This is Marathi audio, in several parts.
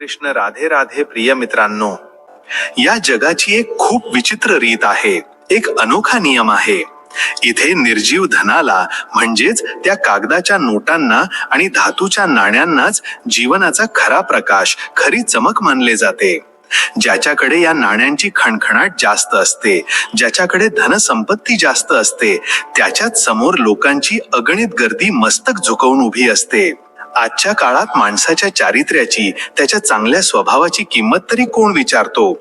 कृष्ण राधे राधे. प्रिय मित्रांनो, या जगाची एक खूप विचित्र रीत आहे, एक अनोखा नियम आहे. इथे निर्जीव धनाला म्हणजेच त्या कागदाच्या नोटांना आणि धातूच्या नाण्यांनाच जीवनाचा खरा प्रकाश, खरी चमक मानले जाते. ज्याच्याकडे या नाण्यांची खणखणाट जास्त असते, ज्याच्याकडे धनसंपत्ती जास्त असते, त्याच्याच समोर लोकांची अगणित गर्दी मस्तक झुकवून उभी असते. आजच्या काळात माणसाच्या चारित्र्याची, त्याच्या चांगल्या स्वभावाची किंमत तरी कोण विचारतो?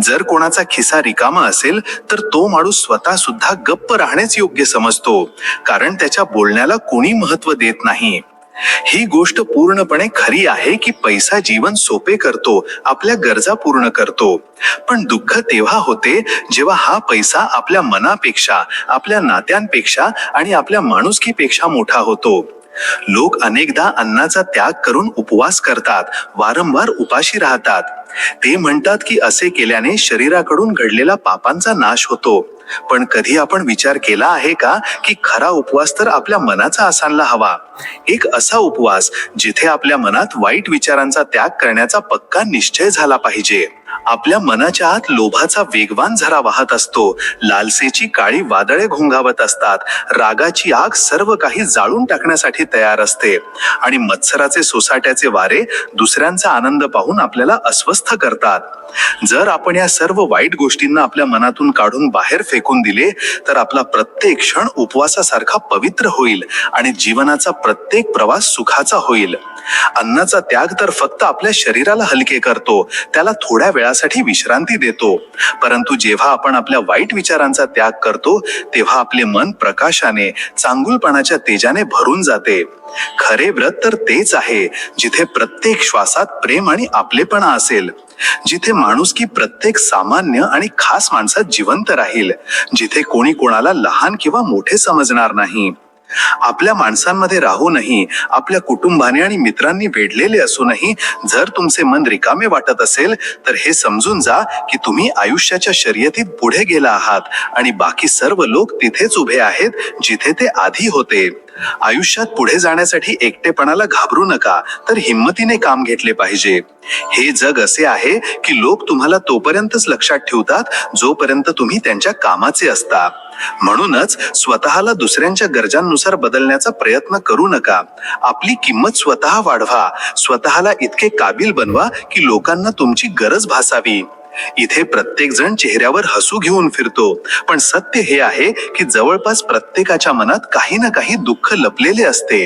जर कोणाचा खिसा रिकामा असेल तर तो माणूस स्वतः सुद्धा गप्प राहणेच योग्य समजतो, कारण त्याच्या बोलण्याला कोणी महत्व देत नाही. ही गोष्ट पूर्णपणे खरी आहे की पैसा जीवन सोपे करतो, आपल्या गरजा पूर्ण करतो. पण दुःख तेव्हा होते जेव्हा हा पैसा आपल्या मनापेक्षा, आपल्या नात्यांपेक्षा आणि आपल्या माणुसकीपेक्षा मोठा होतो. लोक अनेकदा अन्नाचा त्याग करून उपवास करतात, वारंवार उपाशी राहतात. ते म्हणतात की असे केल्याने शरीराकडून घडलेला पापांचा नाश होतो. पण कधी आपण विचार केला आहे का की खरा उपवास तर आपल्या मनाचा असायला हवा? एक असा उपवास जिथे आपल्या मनात वाईट विचारांचा त्याग करण्याचा पक्का निश्चय झाला पाहिजे. आपल्या मनाच्या आत लोभाचा वेगवान झरा वाहत असतो, लालसेची काळी वादळे घोंघावत असतात, रागाची आग सर्व काही जाळून टाकण्यासाठी तयार असते आणि मत्सराचे सोसाट्याचे वारे दुसऱ्यांचा आनंद पाहून आपल्याला अस्वस्थ करतात. जर आपण या सर्व वाईट गोष्टींना आपल्या मनातून काढून बाहेर फेकून दिले तर आपला प्रत्येक क्षण उपवासासारखा पवित्र होईल आणि जीवनाचा प्रत्येक प्रवास सुखाचा होईल. अन्नाचा त्याग तर फक्त आपल्या शरीराला हलके करतो, त्याला थोड्या वेळासाठी विश्रांती देतो. परंतु जेव्हा आपण आपल्या वाईट विचारांचा त्याग करतो तेव्हा आपले मन प्रकाशाने, चांगुलपणाच्या तेजाने भरून जाते. खरे व्रत तर तेच आहे जिथे प्रत्येक श्वासात प्रेम आणि आपलेपणा असेल, जिथे माणुसकी प्रत्येक सामान्य आणि खास माणसात जिवंत राहील, जिथे कोणी कोणाला लहान किंवा मोठे समजणार नाही. आपल्या माणसांमध्ये राहूनही, आपल्या कुटुंबाने आणि मित्रांनी वेढलेले असूनही जर तुमचे मन रिकामे वाटत असेल तर हे समजून जा की तुम्ही आयुष्याच्या शर्यतीत पुढे गेला आहात आणि बाकी सर्व लोक तिथेच उभे आहेत जिथे ते आधी होते. आयुष्यात पुढे जाण्यासाठी एकटेपणाला घाबरू नका, तर हिम्मतीने काम घेतले पाहिजे. हे जग असे आहे की लोक तुम्हाला तोपर्यंतच लक्षात ठेवतात जोपर्यंत तुम्ही त्यांच्या कामाचे असता. म्हणूनच स्वतःला दुसऱ्यांच्या गरजांनुसार बदलण्याचा प्रयत्न करू नका. आपली किंमत स्वतः वाढवा, स्वतःला इतके काबिल बनवा की लोकांना तुमची गरज भासावी. इथे प्रत्येक जण चेहऱ्यावर हसू घेऊन फिरतो, पण सत्य हे आहे की जवळपास प्रत्येकाच्या मनात काही ना काही दुःख लपलेले असते.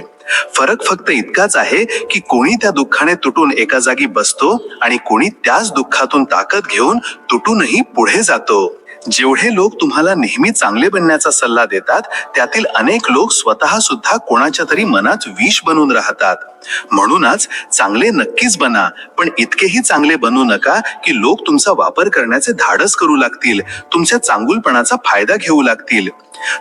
फरक फक्त इतकाच आहे की कोणी त्या दुःखाने तुटून एका जागी बसतो आणि कोणी त्याच दुःखातून ताकद घेऊन तुटूनही पुढे जातो. जेवढे लोक तुम्हाला नेहमी चांगले बनण्याचा सल्ला देतात त्यातील अनेक लोक स्वतः सुद्धा कोणाच्या तरी मनात विष बनून राहतात. म्हणूनच चांगले नक्कीच बना, पण इतकेही चांगले बनू नका की लोक तुमचा वापर करण्याचे धाडस करू लागतील, तुमच्या चांगुलपणाचा फायदा घेऊ लागतील.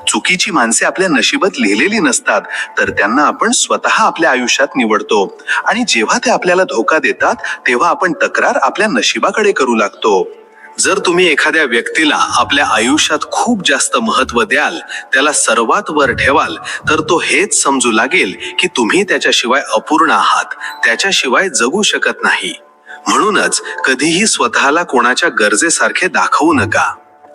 चुकीची माणसे आपल्या नशिबात लिहिलेली नसतात, तर त्यांना आपण स्वतः आपल्या आयुष्यात निवडतो आणि जेव्हा ते आपल्याला धोका देतात तेव्हा आपण तक्रार आपल्या नशिबाकडे करू लागतो. जर तुम्ही एखाद्या व्यक्तीला आपल्या आयुष्यात खूप जास्त महत्व द्याल, त्याला सर्वात वर ठेवाल, तर तो हेच समजू लागेल की तुम्ही त्याच्याशिवाय अपूर्ण आहात, त्याच्याशिवाय जगू शकत नाही. म्हणूनच कधीही स्वतःला कोणाच्या गरजेसारखे दाखवू नका.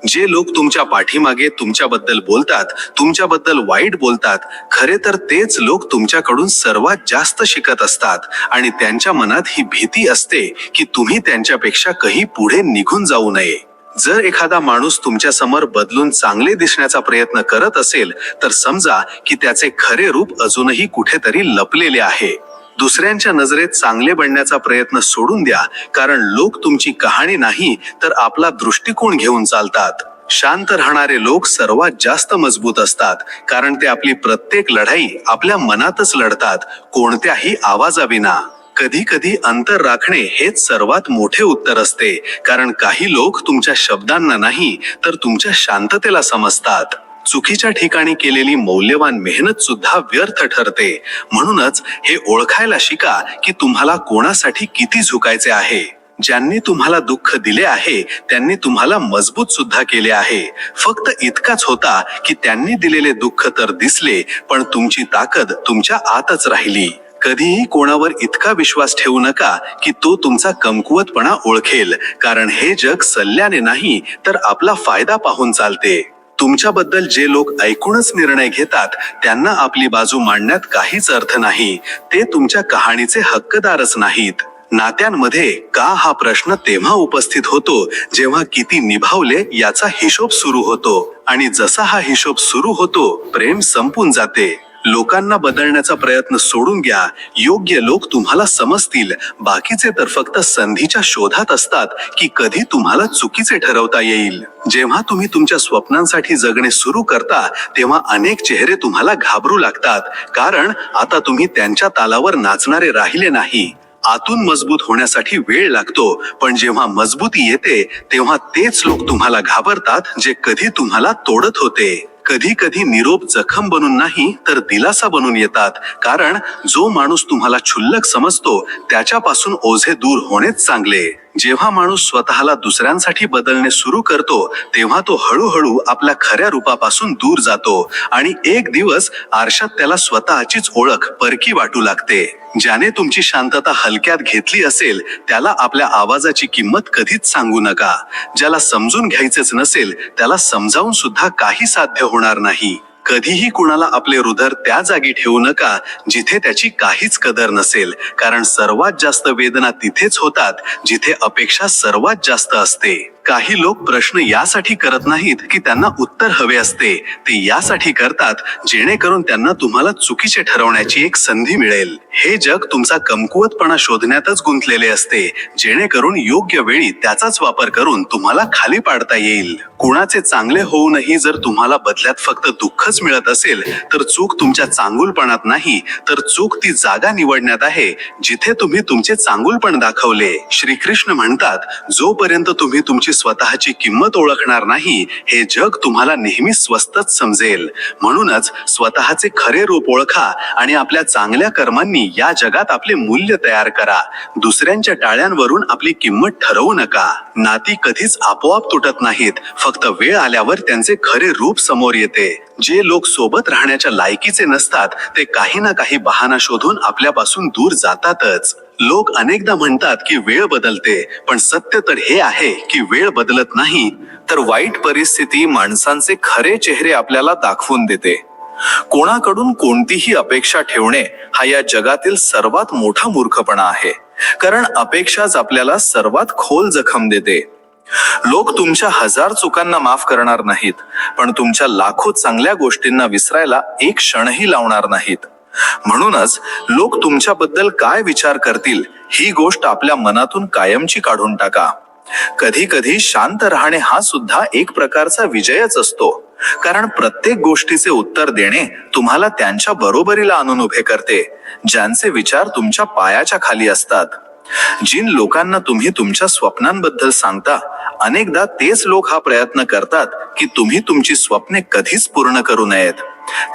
जे लोक तुमच्या पाठीमागे तुमच्याबद्दल बोलतात, तुमच्याबद्दल वाईट बोलतात, खरे तर तेच लोक तुमच्याकडून सर्वात जास्त शिकत असतात आणि त्यांच्या मनात ही भीती असते की तुम्ही त्यांच्यापेक्षा काही पुढे निघून जाऊ नये. जर एखादा माणूस तुमच्या समोर बदलून चांगले दिसण्याचा प्रयत्न करत असेल तर समजा की त्याचे खरे रूप अजूनही कुठेतरी लपलेले आहे. दुसऱ्यांच्या नजरेत चांगले बनण्याचा प्रयत्न सोडून द्या, कारण लोक तुमची कहाणी नाही तर आपला दृष्टिकोन घेऊन चालतात. शांत राहणारे लोक सर्वात जास्त मजबूत असतात, कारण ते आपली प्रत्येक लढाई आपल्या मनातच लढतात, कोणत्याही आवाजाविना. कधी कधी अंतर राखणे हेच सर्वात मोठे उत्तर असते, कारण काही लोक तुमच्या शब्दांना नाही तर तुमच्या शांततेला समजतात. चुकीच्या ठिकाणी केलेली मौल्यवान मेहनत सुद्धा व्यर्थ ठरते. म्हणूनच हे ओळखायला शिका की तुम्हाला कोणासाठी किती झुकायचे आहे. ज्यांनी तुम्हाला दुःख दिले आहे त्यांनी तुम्हाला मजबूत सुद्धा केले आहे. फक्त इतकाच होता की त्यांनी दिलेले दुःख तर दिसले, पण तुमची ताकद तुमच्या आतच राहिली. कधीही कोणावर इतका विश्वास ठेवू नका की तो तुमचा कमकुवतपणा ओळखेल, कारण हे जग सल्ल्याने नाही तर आपला फायदा पाहून चालते. तुमच्याबद्दल जे लोक ऐकूनच निर्णय घेतात त्यांना आपली बाजू मांडण्यात काहीच अर्थ नाही. ते तुमच्या कहाणीचे हक्कदारच नाहीत. नात्यांमध्ये का हा प्रश्न तेव्हा उपस्थित होतो जेव्हा किती निभावले याचा हिशोब सुरू होतो, आणि जसा हा हिशोब सुरू होतो प्रेम संपून जाते. लोकांना बदलण्याचा प्रयत्न सोडून घ्या. योग्य लोक तुम्हाला समजतील, बाकीचे तर फक्त संधीच्या शोधात असतात की कधी तुम्हाला चुकीचे ठरवता येईल. जेव्हा तुम्ही तुमच्या स्वप्नांसाठी जगणे सुरू करता तेव्हा अनेक चेहरे तुम्हाला घाबरू लागतात, कारण आता तुम्ही त्यांच्या तालावर नाचणारे राहिले नाही. आतून मजबूत होण्यासाठी वेळ लागतो, पण जेव्हा मजबूती येते तेव्हा तेच लोक तुम्हाला घाबरतात जे कधी तुम्हाला तोडत होते. कधी कधी निरोप जखम बनून नाही तर दिलासा बनून येतात, कारण जो माणूस तुम्हाला क्षुल्लक समजतो त्याच्यापासून ओझे दूर होणेच चांगले. जेव्हा माणूस स्वतःला दुसऱ्यांसाठी बदलणे सुरू करतो तेव्हा तो हळूहळू आपल्या खऱ्या रूपापासून दूर जातो, आणि एक दिवस आरशात त्याला स्वतःचीच ओळख परकी वाटू लागते. ज्याने तुमची शांतता हलक्यात घेतली असेल त्याला आपल्या आवाजाची किंमत कधीच सांगू नका. ज्याला समजून घ्यायचेच नसेल त्याला समजावून सुद्धा काही साध्य होणार नाही. कधीही कुणाला आपले हृदय त्या जागी ठेवू नका जिथे त्याची काहीच कदर नसेल, कारण सर्वात जास्त वेदना तिथेच होतात जिथे अपेक्षा सर्वात जास्त असते. काही लोक प्रश्न यासाठी करत नाहीत की त्यांना उत्तर हवे असते, ते यासाठी करतात जेणेकरून त्यांना तुम्हाला चुकीचे ठरवण्याची एक संधी मिळेल. हे जग तुमचा कमकुवतपणा शोधण्यातच गुंतलेले असते, जेणेकरून योग्य वेळी त्याचाच वापर करून तुम्हाला खाली पाडता येईल. कुणाचे चांगले होऊनही जर तुम्हाला बदल्यात फक्त दुःखच मिळत असेल तर चूक तुमच्या चांगुलपणात नाही, तर चूक ती जागा निवडण्यात आहे जिथे तुम्ही तुमचे चांगुलपण दाखवले. श्रीकृष्ण म्हणतात, जोपर्यंत तुम्ही तुमची स्वतःची किंमत ओळखणार नाही हे जग तुम्हाला नेहमी स्वस्तच समजेल. म्हणूनच स्वतःचे खरे रूप ओळखा आणि आपल्या चांगल्या कर्मांनी या जगात आपले मूल्य तयार करा. दुसऱ्यांच्या टाळ्यांवरून आपली किंमत ठरवू नका. नाती कधीच आपोआप तुटत नाहीत, फक्त वेळ आल्यावर त्यांचे खरे रूप समोर येते. जे लोक सोबत राहण्याच्या लायकीचे नसतात ते काही ना काही बहाणा शोधून आपल्यापासून दूर जातातच. लोक अनेकदा म्हणतात की वेळ बदलते, पण सत्य तर हे आहे की वेळ बदलत नाही, तर वाईट परिस्थिती माणसांचे खरे चेहरे आपल्याला दाखवून देते. कोणाकडून कोणतीही अपेक्षा ठेवणे हा या जगातील सर्वात मोठा मूर्खपणा आहे, कारण अपेक्षाच आपल्याला सर्वात खोल जखम देते. लोक तुमच्या 1000 चुकांना माफ करणार नाहीत, पण तुमच्या लाखो चांगल्या गोष्टींना विसरायला एक क्षणही लावणार नाहीत. म्हणूनच लोक तुमच्याबद्दल काय विचार करतील ही गोष्ट आपल्या मनातून कायमची काढून टाका. कधी कधी शांत राहणे हा सुद्धा एक प्रकारचा विजयच असतो, कारण प्रत्येक गोष्टीचे उत्तर देणे तुम्हाला त्यांच्या बरोबरीला आणून उभे करते ज्यांचे विचार तुमच्या पायाच्या खाली असतात. जिन लोकांना तुम्ही तुमच्या स्वप्नांबद्दल सांगता अनेकदा तेच लोक हा प्रयत्न करतात की तुम्ही तुमची स्वप्ने कधीच पूर्ण करू नयेत,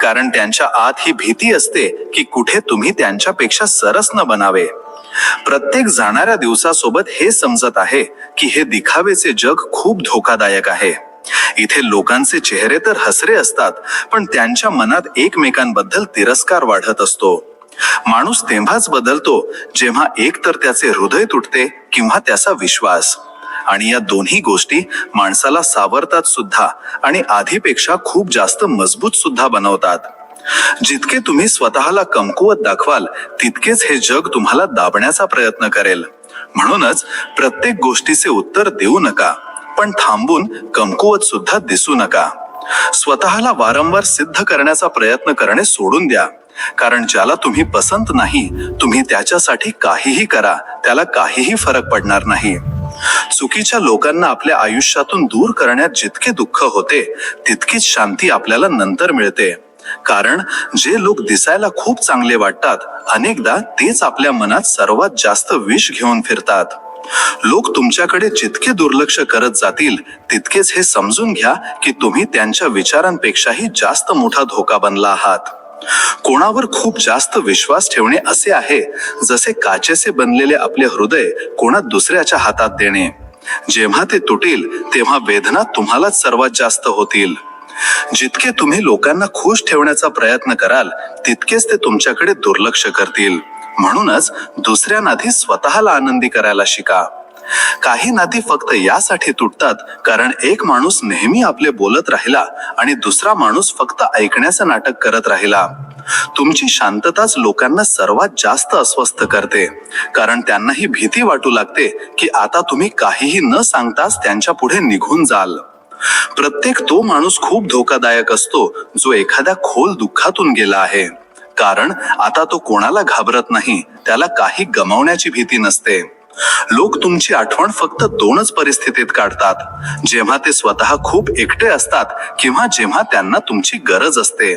कारण त्यांच्या आत ही भीती असते की कुठे तुम्ही त्यांच्यापेक्षा सरस न बनावे. प्रत्येक जाणाऱ्या दिवसासोबत हे समजत आहे की हे दिखावेचे जग खूप धोकादायक आहे. इथे लोकांचे चेहरे तर हसरे असतात, पण त्यांच्या मनात एकमेकांबद्दल तिरस्कार वाढत असतो. माणूस तेव्हाच बदलतो जेव्हा एक तर त्याचे हृदय तुटते किंवा त्याचा विश्वास, आणि या दोन्ही गोष्टी माणसाला सावरतात सुद्धा आणि आधीपेक्षा खूप जास्त मजबूत सुद्धा बनवतात. जितके तुम्ही स्वतःला कमकुवत दाखवाल तितकेच हे जग तुम्हाला दाबण्याचा प्रयत्न करेल. म्हणूनच प्रत्येक गोष्टीचे उत्तर देऊ नका, पण थांबून कमकुवत सुद्धा दिसू नका. स्वतःला वारंवार सिद्ध करण्याचा प्रयत्न करणे सोडून द्या, कारण ज्याला तुम्ही पसंत नाही तुम्ही त्याच्यासाठी काहीही करा, त्याला काहीही फरक पडणार नाही. चुकीच्या लोकांना आपल्या आयुष्यातून दूर करण्यात जितके दुःख होते तितकीच शांती आपल्याला नंतर मिळते, कारण जे लोक दिसायला खूप चांगले वाटतात अनेकदा तेच आपल्या मनात सर्वात जास्त विष घेऊन फिरतात. लोक तुमच्याकडे जितके दुर्लक्ष करत जातील तितकेच हे समजून घ्या की तुम्ही त्यांच्या विचारांपेक्षाही जास्त मोठा धोका बनला आहात. कोणावर खूप जास्त विश्वास ठेवणे असे आहे जसे काचेचे बनलेले आपले हृदय कोणा दुसऱ्याच्या हातात देणे. जेव्हा ते तुटेल तेव्हा वेदना तुम्हालाच सर्वात जास्त होतील. जितके तुम्ही लोकांना खुश ठेवण्याचा प्रयत्न कराल तितकेच ते तुमच्याकडे दुर्लक्ष करतील. म्हणूनच दुसऱ्या नाती स्वतःला आनंदी करायला शिका. काही नाती फक्त यासाठी तुटतात कारण एक माणूस नेहमी आपले बोलत राहिला आणि दुसरा माणूस फक्त ऐकण्याचं नाटक करत राहिला. तुमची शांतताच लोकांना सर्वात जास्त अस्वस्थ करते, कारण त्यांना ही भीती वाटू लागते की आता तुम्ही काहीही न सांगताच त्यांच्या पुढे निघून जाल. प्रत्येक तो माणूस खूप धोकादायक असतो जो एखाद्या खोल दुःखातून गेला आहे, कारण आता तो कोणाला घाबरत नाही, त्याला काही गमावण्याची भीती नसते. लोक तुमची आठवण फक्त दोनच परिस्थितीत काढतात, जेव्हा ते स्वतः खूप एकटे असतात किंवा जेव्हा त्यांना तुमची गरज असते.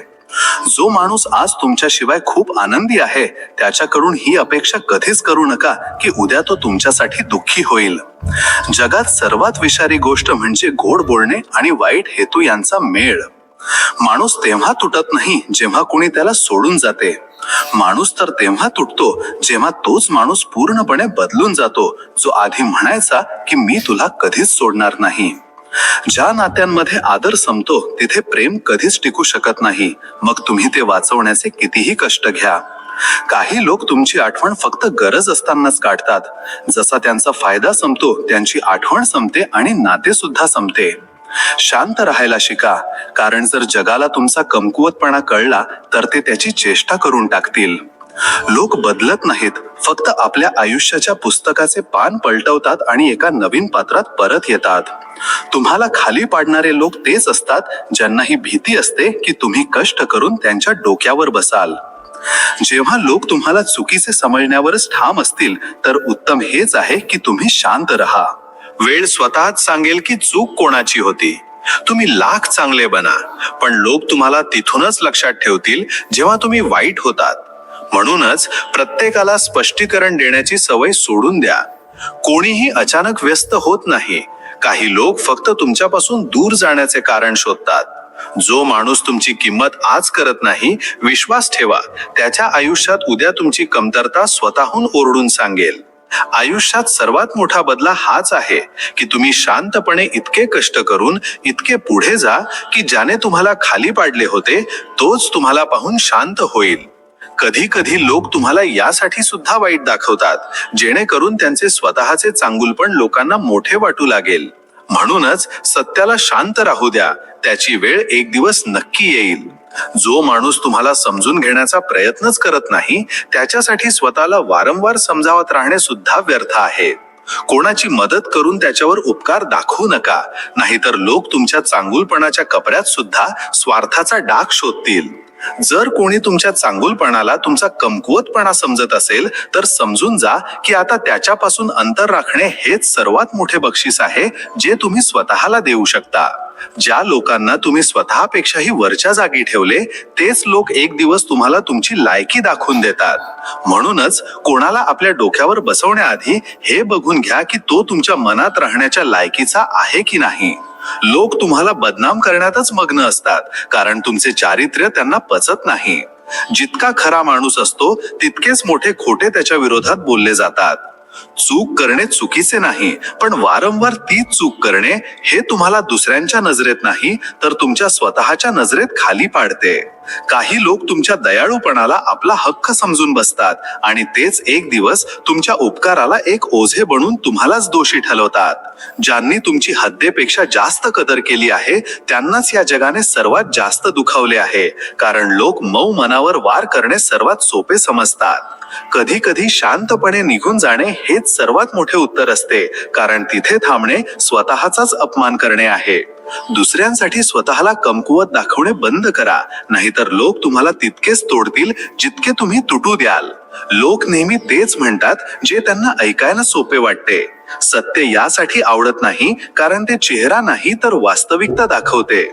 जो माणूस आज तुमच्याशिवाय खूप आनंदी आहे त्याच्याकडून ही अपेक्षा कधीच करू नका की उद्या तो तुमच्यासाठी दुःखी होईल. जगात सर्वात विषारी गोष्ट म्हणजे गोड बोलणे आणि वाईट हेतू यांचा मेळ. माणूस तेव्हा तुटत नाही जेव्हा कोणी त्याला सोडून जाते. माणूस तर तेव्हा तुटतो जेव्हा तोच माणूस पूर्णपणे बदलून जातो, जो आधी म्हणायचा की मी तुला कधीच सोडणार नाही. ज्या नात्यांमध्ये आदर संपतो तिथे प्रेम कधीच टिकू शकत नाही, मग तुम्ही ते वाचवण्याचे कितीही कष्ट घ्या. काही लोक तुमची आठवण फक्त गरज असतानाच काढतात. जसा त्यांचा फायदा संपतो त्यांची आठवण संपते आणि नाते सुद्धा संपते. शांत राहायला शिका, कारण जर जगाला तुमचा कमकुवतपणा कळला तर ते त्याची चेष्टा करून टाकतील. लोक बदलत नाहीत, फक्त आपल्या आयुष्याच्या पुस्तकाचे पान पलटवतात आणि एका नवीन पात्रात परत येतात. तुम्हाला खाली पाडणारे लोक तेच असतात ज्यांना ही भीती असते की तुम्ही कष्ट करून त्यांच्या डोक्यावर बसाल. जेव्हा लोक तुम्हाला चुकीचे समजण्यावरच ठाम असतील तर उत्तम हेच आहे की तुम्ही शांत राहा. वेळ स्वतःच सांगेल की चूक कोणाची होती. तुम्ही लाख चांगले बना, पण लोक तुम्हाला तिथूनच लक्षात ठेवतील जेव्हा तुम्ही वाईट होतात. म्हणूनच प्रत्येकाला स्पष्टीकरण देण्याची सवय सोडून द्या. कोणीही अचानक व्यस्त होत नाही. काही लोक फक्त तुमच्यापासून दूर जाण्याचे कारण शोधतात. जो माणूस तुमची किंमत आज करत नाही, विश्वास ठेवा, त्याच्या आयुष्यात उद्या तुमची कमतरता स्वतःहून ओरडून सांगेल. आयुष्यात सर्वात मोठा बदला हाच आहे की तुम्ही शांतपणे इतके कष्ट करून इतके पुढे जा की ज्याने तुम्हाला खाली पाडले होते तोच तुम्हाला पाहून शांत होईल. कधी कधी लोक तुम्हाला यासाठी सुद्धा वाईट दाखवतात जेणेकरून त्यांचे स्वतःचे चांगुलपण लोकांना मोठे वाटू लागेल. म्हणूनच सत्याला शांत राहू द्या, त्याची वेळ एक दिवस नक्की येईल. जो माणूस तुम्हाला समजून घेण्याचा प्रयत्नच करत नाही त्याच्यासाठी स्वतःला वारंवार समजावत राहणे सुद्धा व्यर्थ आहे. कोणाची मदत करून त्याच्यावर उपकार दाखवू नका, नाहीतर लोक तुमच्या चांगुलपणाच्या कपड्यात सुद्धा स्वार्थाचा डाग शोधतील. जर कोणी तुमच्या चांगुलपणाला तुमचा कमकुवतपणा समजत असेल तर समजून जा की आता त्याच्यापासून अंतर राखणे हेच सर्वात मोठे बक्षीस आहे जे तुम्ही स्वतःला देऊ शकता. ज्या लोकांना तुम्ही स्वतःपेक्षाही वरच्या जागी ठेवले तेच लोक एक दिवस तुम्हाला तुमची लायकी दाखवून देतात. म्हणूनच कोणाला आपल्या डोक्यावर बसवण्याआधी हे बघून घ्या की तो तुमच्या मनात राहण्याच्या लायकीचा आहे की नाही. लोक तुम्हाला बदनाम करण्यातच मग्न असतात कारण तुमचे चारित्र्य त्यांना पचत नाही. जितका खरा माणूस असतो तितकेच मोठे खोटे त्याच्या विरोधात बोलले जातात. चूक करणे चुकीचे नाही, पण वारंवार तीच चूक करणे हे तुम्हाला दुसऱ्यांच्या नजरेत नाही तर तुमच्या स्वतःच्या नजरेत खाली पाडते. काही लोक तुमच्या दयाळूपणाला आपला हक्क समजून बसतात आणि तेच एक दिवस तुमच्या उपकाराला एक ओझे बनून तुम्हालाच दोषी ठरवतात. ज्यांनी तुमची हद्देपेक्षा जास्त कदर केली आहे त्यांनाच या जगाने सर्वात जास्त दुखावले आहे, कारण लोक मऊ मनावर वार करणे सर्वात सोपे समजतात. कधी कधी शांतपणे निघून जाणे हेच सर्वात मोठे उत्तर असते, कारण तिथे थांबणे स्वतःचाच अपमान करणे आहे. दुसऱ्यांसाठी स्वतःला कमकुवत दाखवणे बंद करा, नाहीतर लोक तुम्हाला तितकेच तोडतील जितके तुम्ही तुटू द्याल. लोक नेहमी तेच म्हणतात जे त्यांना ऐकायला सोपे वाटते. सत्य यासाठी आवडत नाही कारण ते चेहरा नाही तर वास्तविकता दाखवते.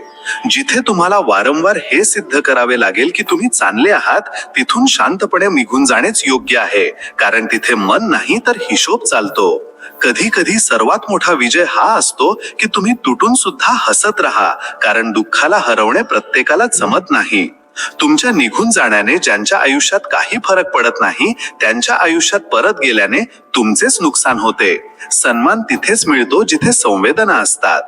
जिथे तुम्हाला वारंवार हे सिद्ध करावे लागेल की तुम्ही चांगले आहात तिथून शांतपणे निघून जाणेच योग्य आहे, कारण तिथे मन नाही तर हिशोब चालतो. कधी कधी सर्वात मोठा विजय हा असतो की तुम्ही तुटून सुद्धा हसत राहा, कारण दुःखाला हरवणे प्रत्येकाला जमत नाही. तुमच्या निघून जाण्याने ज्यांच्या आयुष्यात काही फरक पडत नाही त्यांच्या आयुष्यात परत गेल्याने तुमचेच नुकसान होते. सन्मान तिथेच मिळतो जिथे संवेदना असतात.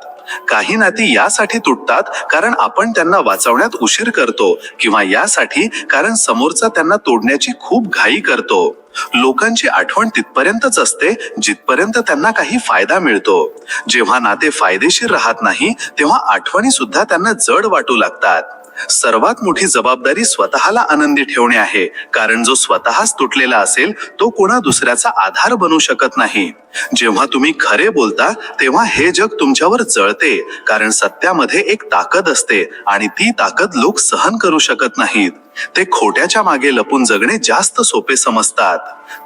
काही नाती यासाठी तुटतात कारण आपण त्यांना वाचवण्यात उशीर करतो किंवा यासाठी कारण समोरचा त्यांना तोडण्याची खूप घाई करतो. लोकांची आठवण तिथपर्यंतच असते जिथपर्यंत त्यांना काही फायदा मिळतो. जेव्हा नाते फायदेशीर राहत नाही तेव्हा आठवणी सुद्धा त्यांना जड वाटू लागतात. सर्वात मोठी जबाबदारी स्वतःला आनंदी ठेवणे आहे, कारण जो स्वतःच तुटलेला असेल तो कोणा दुसऱ्याचा आधार बनू शकत नाही. जेव्हा तुम्ही खरे बोलता तेव्हा हे जग तुमच्यावर जळते, कारण सत्यामध्ये एक ताकद असते आणि ती ताकद लोक सहन करू शकत नाहीत. ते खोट्याच्या मागे लपून जगणे जास्त सोपे समजतात.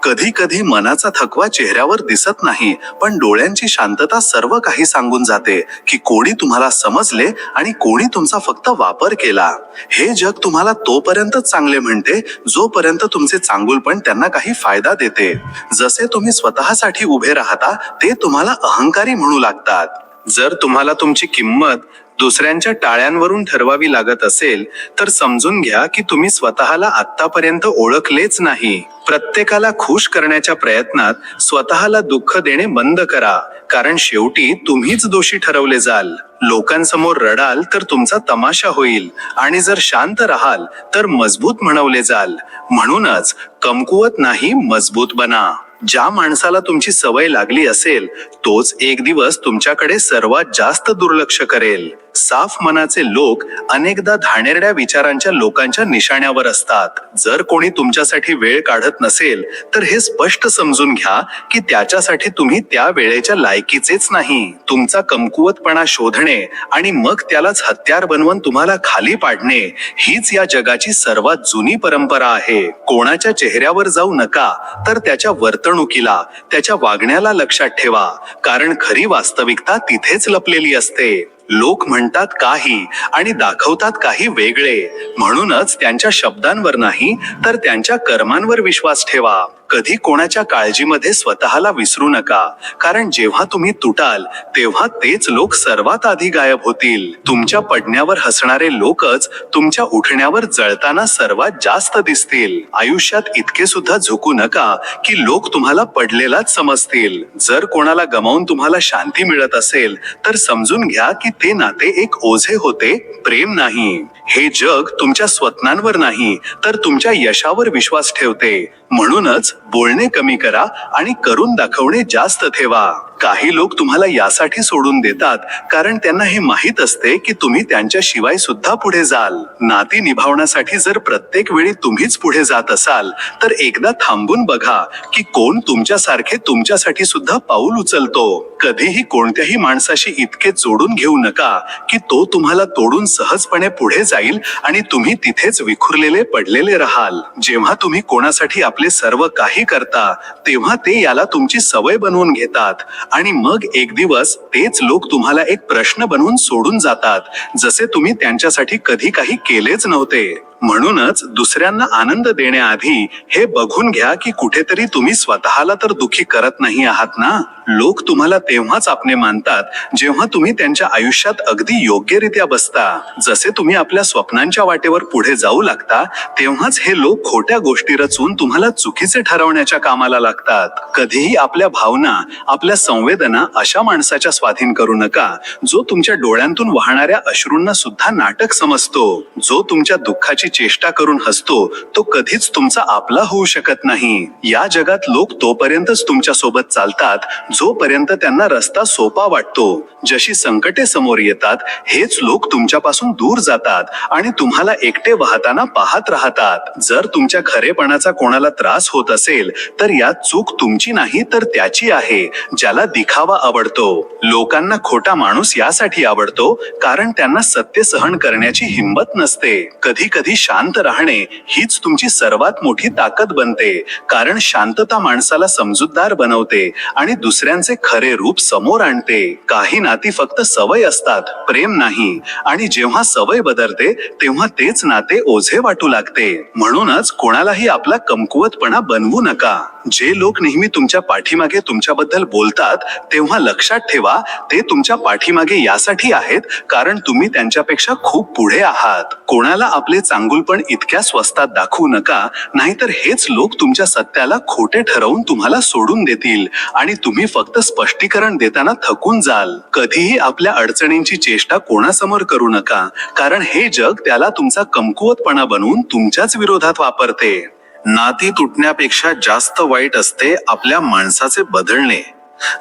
कधी कधी मनाचा थकवा चेहऱ्यावर दिसत नाही, पण डोळ्यांची शांतता सर्व काही सांगून जाते की कोणी तुम्हाला समजले आणि कोणी तुमचा फक्त वापर केला. हे जग तुम्हाला तोपर्यंत चांगले म्हणते जोपर्यंत तुमचे चांगुलपण त्यांना काही फायदा देते. जसे तुम्ही स्वतःसाठी उभे राहता ते तुम्हाला अहंकारी म्हणू लागतात. जर तुम्हाला तुमची किंमत दुसऱ्यांच्या टाळ्यांवरून ठरवावी लागत असेल तर समजून घ्या की तुम्ही स्वतःला आत्तापर्यंत ओळखलेच नाही. प्रत्येकाला खुश करण्याच्या प्रयत्नात स्वतःला दुःख देणे बंद करा, कारण शेवटी तुम्हीच दोषी ठरवले जाल. लोकांसमोर रडाल तर तुमचा तमाशा होईल आणि जर शांत राहाल तर मजबूत म्हणवले जाल. म्हणूनच कमकुवत नाही, मजबूत बना. ज्या माणसाला तुमची सवय लागली असेल तोच एक दिवस तुमच्याकडे सर्वात जास्त दुर्लक्ष करेल. साफ मनाचे लोक अनेकदा घाणेरड्या विचारांच्या लोकांच्या निशाण्यावर असतात. जर कोणी तुमच्यासाठी वेळ काढत नसेल तर हे स्पष्ट समजून घ्या की त्याच्यासाठी तुम्ही त्या वेळेच्या लायकीचेच नाही. तुमचा कमकुवतपणा शोधणे आणि मग त्यालाच हत्यार बनवून तुम्हाला खाली पाडणे हीच या जगाची सर्वात जुनी परंपरा आहे. कोणाच्या चेहऱ्यावर जाऊ नका, तर त्याच्या वर्तणुकीला, त्याच्या वागण्याला लक्षात ठेवा, कारण खरी वास्तविकता तिथेच लपलेली असते. लोक म्हणतात काही आणि दाखवतात काही वेगळे, म्हणूनच त्यांच्या शब्दांवर नाही तर त्यांच्या कर्मांवर विश्वास ठेवा. कधी कोणाच्या काळजीमध्ये स्वतःला विसरू नका, कारण जेव्हा तुम्ही तुटाल तेव्हा तेच लोक सर्वात आधी गायब होतील. तुमच्या पडण्यावर हसणारे लोकच तुमच्या उठण्यावर जळताना सर्वात जास्त दिसतील. आयुष्यात इतके सुद्धा झुकू नका की लोक तुम्हाला पडलेलाच समजतील. जर कोणाला गमावून तुम्हाला शांती मिळत असेल तर समजून घ्या की ते नाते एक ओझे होते, प्रेम नाही. हे जग तुमच्या स्वप्नांवर नाही तर तुमच्या यशावर विश्वास ठेवते. म्हणूनच बोलणे कमी करा आणि करून दाखवणे जास्त ठेवा. काही लोक तुम्हाला यासाठी सोडून देतात कारण त्यांना हे माहीत असते की तुम्ही त्यांच्याशिवाय सुद्धा पुढे जाल. नाती निभावण्यासाठी जर प्रत्येक वेळी तुम्हीच पुढे जात असाल तर एकदा थांबून बघा की कोण तुमच्यासारखे तुमच्यासाठी सुद्धा पाऊल उचलतो. कधीही कोणत्याही माणसाशी इतके जोडून घेऊ नका की तो तुम्हाला तोडून सहजपणे पुढे जाईल आणि तुम्ही तिथेच विखुरलेले पडलेले राहाल. जेव्हा तुम्ही कोणासाठी आपले सर्व काही करता तेव्हा ते याला तुमची सवय बनवून घेतात आणि मग एक दिवस तेच लोक तुम्हाला एक प्रश्न बनवून सोडून जातात, जसे तुम्ही त्यांच्यासाठी कधी काही केलेच नव्हते. म्हणूनच दुसऱ्यांना आनंद देण्याआधी हे बघून घ्या की कुठेतरी तुम्ही स्वतःला तर दुखी करत नाही आहात ना. लोक तुम्हाला तेव्हाच आपले मानतात जेव्हा तुम्ही त्यांच्या आयुष्यात अगदी योग्यरित्या बसता. जसे तुम्ही आपल्या स्वप्नांच्या वाटेवर पुढे जाऊ लागता तेव्हाच हे लोक खोट्या गोष्टी रचून तुम्हाला चुकीचे ठरवण्याच्या कामाला लागतात. कधीही आपल्या भावना, आपल्या संवेदना अशा माणसाच्या स्वाधीन करू नका जो तुमच्या डोळ्यांतून वाहणाऱ्या अश्रूंना सुद्धा नाटक समजतो. जो तुमच्या दुःखाची चेष्टा करून हसतो तो कधीच तुमचा आपला होऊ शकत नाही. या जगात लोक तोपर्यंतच तुमच्या सोबत चालतात जोपर्यंत त्यांना रस्ता सोपा वाटतो. जशी संकटे समोर येतात हेच लोक तुमच्यापासून दूर जातात आणि तुम्हाला एकटे वाहताना पाहत राहतात. जर तुमच्या खरेपणाचा कोणाला त्रास होत असेल तर यात चूक तुमची नाही तर त्याची आहे, ज्याला दिखावा आवडतो. लोकांना खोटा माणूस यासाठी आवडतो कारण त्यांना सत्य सहन करण्याची हिंमत नसते. कधी कधी शांत राहणे हीच तुमची सर्वात मोठी ताकद बनते, कारण शांतता माणसाला समजूतदार बनवते आणि दुसऱ्यांचे खरे रूप समोर आणते. काही नाती फक्त सवय असतात, प्रेम नाही, आणि जेव्हा सवय बदलते तेव्हा तेच नाते ओझे वाटू लागते. म्हणूनच कोणालाही आपला कमकुवतपणा बनवू नका. जे लोक नेहमी तुमच्या पाठीमागे तुमच्याबद्दल बोलतात तेव्हा लक्षात ठेवा, ते तुमच्या पाठीमागे यासाठी आहेत कारण तुम्ही त्यांच्यापेक्षा खूप पुढे आहात. कोणाला आपले चांगुलपण इतक्या स्वस्तात दाखवू नका, नाहीतर हेच लोक तुमच्या सत्याला खोटे ठरवून तुम्हाला सोडून देतील आणि तुम्ही फक्त स्पष्टीकरण देताना थकून जाल. कधीही आपल्या अडचणींची चेष्टा कोणासमोर करू नका, कारण हे जग त्याला तुमचा कमकुवतपणा बनवून तुमच्याच विरोधात वापरते. नाती तुटण्यापेक्षा जास्त वाईट असते आपल्या माणसाचे बदलणे.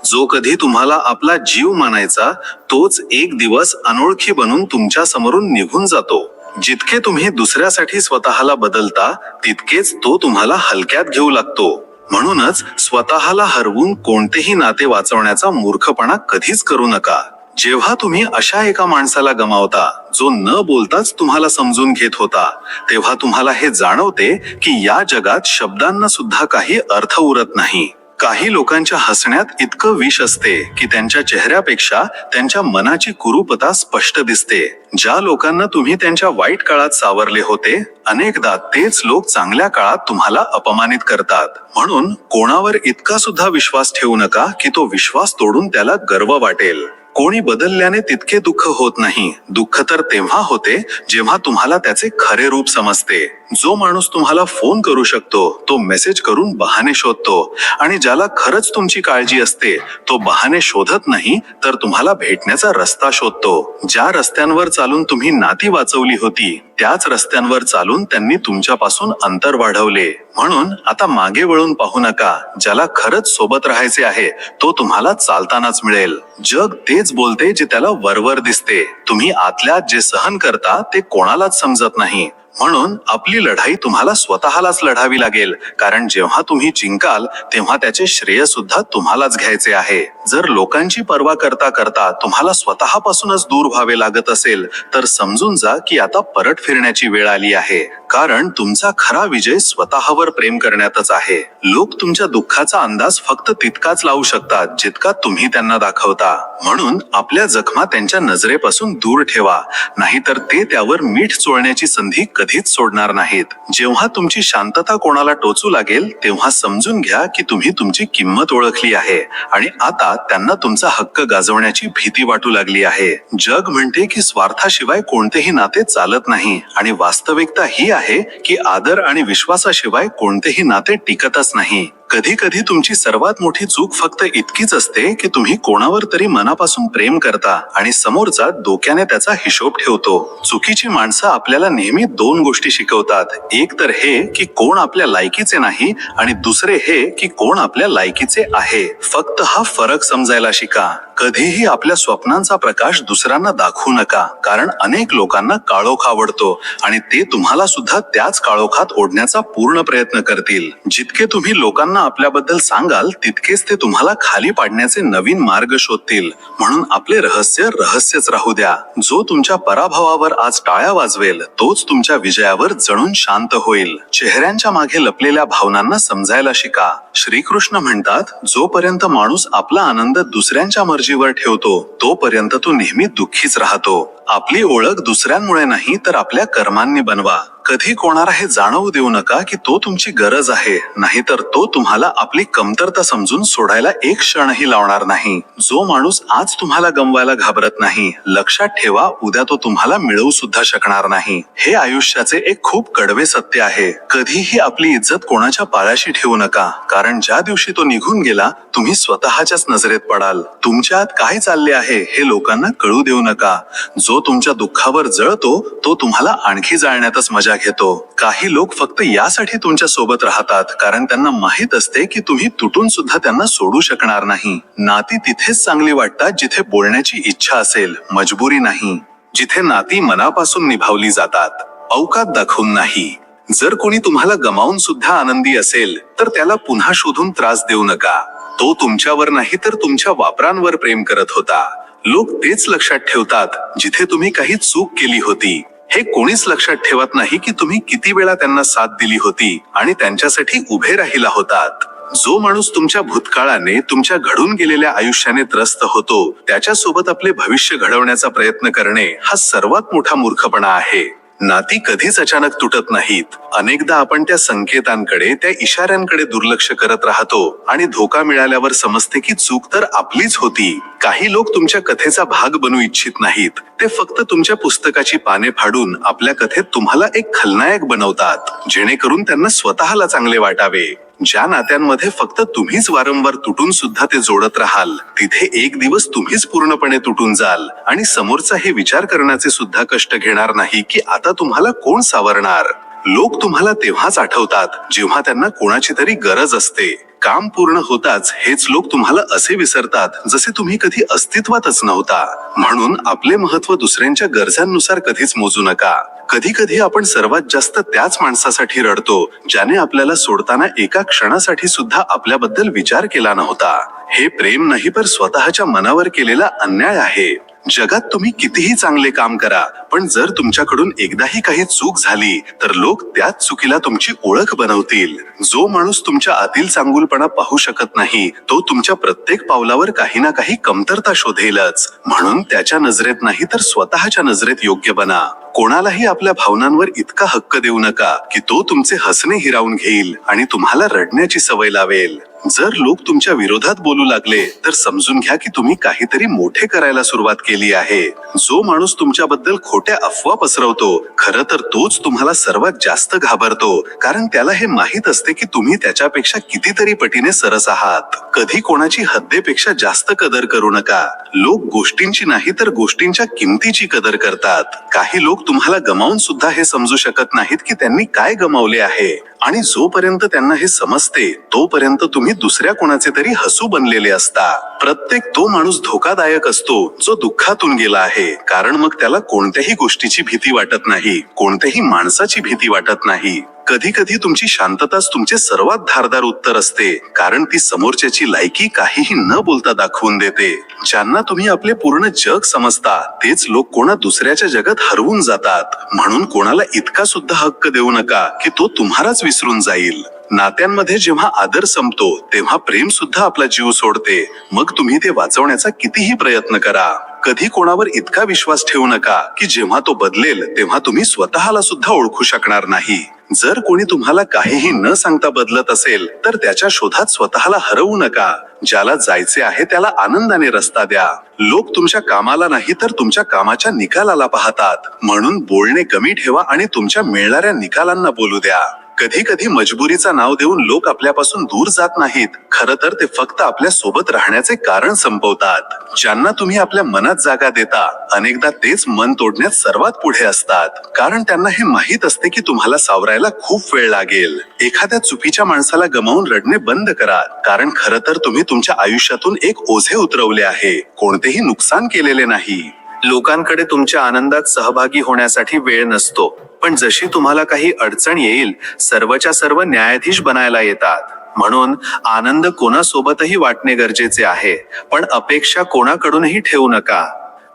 जो कधी तुम्हाला आपला जीव मानायचा, तोच एक दिवस अनोळखी बनून तुमच्या समोरून निघून जातो. जितके तुम्ही दुसऱ्यासाठी स्वतःला बदलता, तितकेच तो तुम्हाला हलक्यात घेऊ लागतो. म्हणूनच स्वतःला हरवून कोणतेही नाते वाचवण्याचा मूर्खपणा कधीच करू नका. जेव्हा तुम्ही अशा एका माणसाला गमावता, जो न बोलताच तुम्हाला समजून घेत होता, तेव्हा तुम्हाला हे जाणवते की या जगात शब्दांना सुद्धा काही अर्थ उरत नाही. काही लोकांच्या हसण्यात इतकं विष असते की त्यांच्या चेहऱ्यापेक्षा त्यांच्या मनाची कुरूपता स्पष्ट दिसते. ज्या लोकांना तुम्ही त्यांच्या वाईट काळात सावरले होते, अनेकदा तेच लोक चांगल्या काळात तुम्हाला अपमानित करतात. म्हणून कोणावर इतका सुद्धा विश्वास ठेवू नका की तो विश्वास तोडून त्याला गर्व वाटेल. कोणी बदलल्याने तितके दुःख होत नाही. दुःख तर तेव्हा होते जेव्हा तुम्हाला त्याचे खरे रूप समजते. जो माणूस तुम्हाला फोन करू शकतो, तो मेसेज करून बहाणे शोधतो, आणि ज्याला खरंच तुमची काळजी असते, तो बहाणे शोधत नाही तर तुम्हाला भेटण्याचा रस्ता शोधतो. ज्या रस्त्यांवर चालून तुम्ही नाती वाचवली होती, त्याच रस्त्यांवर चालून त्यांनी तुमच्यापासून अंतर वाढवले. म्हणून आता मागे वळून पाहू नका. ज्याला खरंच सोबत राहायचे आहे, तो तुम्हाला चालतानाच मिळेल. जग तेच बोलते जे त्याला वरवर दिसते. तुम्ही आतल्यात जे सहन करता ते कोणालाच समजत नाही. म्हणून आपली लढाई तुम्हाला स्वतःलाच लढावी लागेल, कारण जेव्हा तुम्ही जिंकाल तेव्हा त्याचे श्रेय सुद्धा तुम्हालाच घ्यायचे आहे. जर लोकांची पर्वा करता करता तुम्हाला स्वतःपासूनच दूर व्हावे लागत असेल, तर समजून जा की आता परत फिरण्याची वेळ आली आहे. कारण तुमचा खरा विजय स्वतःवर प्रेम करण्यातच आहे. लोक तुमच्या दुःखाचा अंदाज फक्त तितकाच लावू शकतात जितका तुम्ही त्यांना दाखवता. म्हणून आपल्या जखमा त्यांच्या नजरेपासून दूर ठेवा, नाहीतर ते त्यावर मीठ चोळण्याची संधी कधीच सोडणार नाहीत. जेव्हा तुमची शांतता कोणाला टोचू लागेल, तेव्हा समजून घ्या की तुम्ही तुमची किंमत ओळखली आहे आणि आता त्यांना तुमचा हक्क गाजवण्याची भीती वाटू लागली आहे. जग म्हणते की स्वार्थाशिवाय कोणतेही नाते चालत नाही, आणि वास्तविकता ही आहे की आदर आणि विश्वासाशिवाय कोणतेही नाते टिकतच नाही. कधी कधी तुमची सर्वात मोठी चूक फक्त इतकीच असते की तुम्ही कोणावर तरी मनापासून प्रेम करता आणि समोरचा डोक्याने त्याचा हिशोब ठेवतो. चुकीची माणसं आपल्याला नेहमी दोन गोष्टी शिकवतात. एक तर हे की कोण आपल्या लायकीचे नाही, आणि दुसरे हे की कोण आपल्या लायकीचे आहे. फक्त हा फरक समजायला शिका. कधीही आपल्या स्वप्नांचा प्रकाश दुसऱ्यांना दाखवू नका, कारण अनेक लोकांना काळोख आवडतो आणि ते तुम्हाला सुद्धा त्याच काळोखात ओढण्याचा पूर्ण प्रयत्न करतील. जितके तुम्ही लोकांना आपल्याबद्दल सांगाल, तितकेच ते तुम्हाला खाली पाडण्याचे नवीन मार्ग शोधतील. म्हणून आपले रहस्य रहस्यच राहू द्या. जो तुमच्या पराभवावर आज टाळ्या वाजवेल, तोच तुमच्या विजयावर जणून शांत होईल. चेहऱ्यांच्या मागे लपलेल्या भावनांना समजायला शिका. श्रीकृष्ण म्हणतात, जोपर्यंत माणूस आपला आनंद दुसऱ्यांच्या मर्जीवर ठेवतो, तोपर्यंत तो नेहमी दुःखीच राहतो. आपली ओळख दुसऱ्यांमुळे नाही तर आपल्या कर्मांनी बनवा. कधी कोणाला हे जाणवू देऊ नका की तो तुमची गरज आहे, नाहीतर तो तुम्हाला आपली कमतरता समजून सोडायला एक क्षणही लावणार नाही. जो माणूस आज तुम्हाला गमवायला घाबरत नाही, लक्षात ठेवा, उद्या तो तुम्हाला मिळवू सुद्धा शकणार नाही. हे आयुष्याचे एक खूप कडवे सत्य आहे. कधीही आपली इज्जत कोणाच्या पायाशी ठेवू नका, कारण ज्या दिवशी तो निघून गेला, तुम्ही स्वतःच्याच नजरेत पडाल. तुमच्या आत काय चालले आहे हे लोकांना कळू देऊ नका. जो तुमच्या दुःखावर जळतो, तो तुम्हाला आणखी जाळण्यातच मजा घेतो. काही लोक फक्त यासाठी तुमच्या सोबत राहतात कारण त्यांना माहित असते की तुम्ही तुटून सुद्धा त्यांना सोडू शकणार नाही. नाती तिथेच चांगली वाटतात जिथे बोलण्याची इच्छा असेल, मजबुरी नाही. जिथे नाती मनापासून निभावली जातात, अवकात दाखवून नाही. जर कोणी तुम्हाला गमावून सुद्धा आनंदी असेल, तर त्याला पुन्हा शोधून त्रास देऊ नका. तो तुमच्यावर नाही तर तुमच्या वापरांवर प्रेम करत होता. लोक तेच लक्षात ठेवतात जिथे तुम्ही काही चूक केली होती. हे कोणीच लक्षात ठेवत नाही की तुम्ही किती वेळा त्यांना साथ दिली होती आणि त्यांच्यासाठी उभे राहिला होतात. जो माणूस तुमच्या भूतकाळाने, तुमच्या घडून गेलेल्या आयुष्याने त्रस्त होतो, त्याच्यासोबत आपले भविष्य घडवण्याचा प्रयत्न करणे हा सर्वात मोठा मूर्खपणा आहे. नाती कधीच अचानक तुटत नाहीत. अनेकदा आपण त्या संकेतांकडे, त्या इशाऱ्यांकडे दुर्लक्ष करत राहतो आणि धोका मिळाल्यावर समजते की चूक तर आपलीच होती. काही लोक तुमच्या कथेचा भाग बनू इच्छित नाहीत. ते फक्त तुमच्या पुस्तकाची पाने फाडून आपल्या कथेत तुम्हाला एक खलनायक बनवतात, जेणेकरून त्यांना स्वतःला चांगले वाटावे. ज्या नात्यांमध्ये फक्त तुम्हीच वारंवार तुटून सुद्धा ते जोडत राहाल, तिथे एक दिवस तुम्हीच पूर्णपणे तुटून जाल आणि समोरचा हे विचार करण्याचे सुद्धा कष्ट घेणार नाही की आता तुम्हाला कोण सावरणार. लोक तुम्हाला तेव्हाच आठवतात जेव्हा त्यांना कोणाची तरी गरज असते. काम पूर्ण होताच हेच लोक तुम्हाला असे विसरतात जसे तुम्ही कधी अस्तित्वातच नव्हता. म्हणून आपले महत्त्व दुसऱ्यांच्या गरजांनुसार कधीच मोजू नका. कधी कधी आपण सर्वात जास्त त्याच माणसासाठी रडतो ज्याने आपल्याला सोडताना एका क्षणासाठी सुद्धा आपल्याबद्दल विचार केला नव्हता. हे प्रेम नाही, पण स्वतःच्या मनावर केलेला अन्याय आहे. जगात तुम्ही कितीही चांगले काम करा, पण जर तुमच्याकडून एकदाही काही चूक झाली तर लोक त्याच चुकीला तुमची ओळख बनवतील. जो माणूस तुमच्या आतील चांगुलपणा पाहू शकत नाही, तो तुमच्या प्रत्येक पावलावर काही ना काही कमतरता शोधेलच. म्हणून त्याच्या नजरेत नाही तर स्वतःच्या नजरेत योग्य बना. कोणालाही आपल्या भावनांवर इतका हक्क देऊ नका की तो तुमचे हसणे हिरावून घेईल आणि तुम्हाला रडण्याची सवय लावेल. जर लोक तुमच्या विरोधात बोलू लागले तर समजून घ्या की तुम्ही काहीतरी मोठे करायला सुरुवात केली आहे. जो माणूस तुमच्याबद्दल खोट्या अफवा पसरवतो, खरं तर तोच तुम्हाला सर्वात जास्त घाबरतो, कारण त्याला हे माहीत असते की तुम्ही त्याच्यापेक्षा कितीतरी पटीने सरस आहात. कधी कोणाची हद्देपेक्षा जास्त कदर करू नका. लोक गोष्टींची नाही तर गोष्टींच्या किमतीची कदर करतात. काही लोक तुम्हाला गमावून सुद्धा हे समजू शकत नाहीत की त्यांनी काय गमावले आहे, आणि जोपर्यंत त्यांना हे समजते तोपर्यंत तुम्ही दुसऱ्या कोणाचे तरी हसू बनलेले असता. प्रत्येक तो माणूस धोकादायक असतो जो दुःखातून गेला आहे, कारण मग त्याला कोणत्याही गोष्टीची भीती वाटत नाही, कोणत्याही माणसाची भीती वाटत नाही. कधी कधी तुमची शांतताच तुमचे सर्वात धारदार उत्तर असते, कारण ती समोरच्याची लायकी काहीही न बोलता दाखवून देते. ज्यांना तुम्ही आपले पूर्ण जग समजता तेच लोक कोणा दुसऱ्याच्या जगात हरवून जातात. म्हणून कोणाला इतका सुद्धा हक्क देऊ नका की तो तुम्हालाच विसरून जाईल. नात्यांमध्ये जेव्हा आदर संपतो तेव्हा प्रेम सुद्धा आपला जीव सोडते. मग तुम्ही ते वाचवण्याचा कितीही प्रयत्न करा. कधी कोणावर इतका विश्वास ठेवू नका की जेव्हा तो बदलेल तेव्हा तुम्ही स्वतःला सुद्धा ओळखू शकणार नाही. जर कोणी तुम्हाला काहीही न सांगता बदलत असेल तर त्याच्या शोधात स्वतःला हरवू नका. ज्याला जायचे आहे त्याला आनंदाने रस्ता द्या. लोक तुमच्या कामाला नाही तर तुमच्या कामाच्या निकालाला पाहतात. म्हणून बोलणे कमी ठेवा आणि तुमच्या मिळणाऱ्या निकालांना बोलू द्या. कधी कधी मजबुरीचा नाव देऊन लोक आपल्यापासून दूर जात नाहीत, खरं तर ते फक्त आपल्या सोबत राहण्याचे कारण संपवतात. ज्यांना तुम्ही आपल्या मनात जागा देता अनेकदा तेच मन तोडण्यात सर्वात पुढे असतात, कारण त्यांना हे माहीत असते की तुम्हाला सावरायला खूप वेळ लागेल. एखाद्या चुकीच्या माणसाला गमावून रडणे बंद करा, कारण खरं तर तुम्ही तुमच्या आयुष्यातून एक ओझे उतरवले आहे, कोणतेही नुकसान केलेले नाही. लोकांकडे तुमच्या आनंदात सहभागी होण्यासाठी वेळ नसतो, पण जशी तुम्हाला काही अडचण येईल सर्वच्या सर्व न्यायाधीश बनायला येतात. म्हणून आनंद कोणासोबतही वाटणे गरजेचे आहे, पण अपेक्षा कोणाकडूनही ठेवू नका.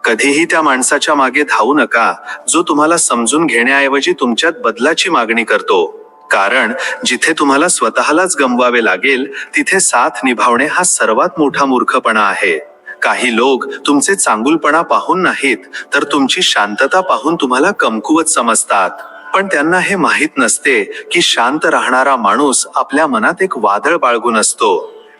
कधीही त्या माणसाच्या मागे धावू नका जो तुम्हाला समजून घेण्याऐवजी तुमच्यात बदलाची मागणी करतो, कारण जिथे तुम्हाला स्वतःलाच गमवावे लागेल तिथे साथ निभावणे हा सर्वात मोठा मूर्खपणा आहे. काही लोक तुमचे चांगुलपणा पाहून नाहीत तर तुमची शांतता पाहून तुम्हाला कमकुवत समजतात, पण त्यांना हे माहीत नसते की शांत राहणारा माणूस आपल्या मनात एक वादळ बाळगून असतो.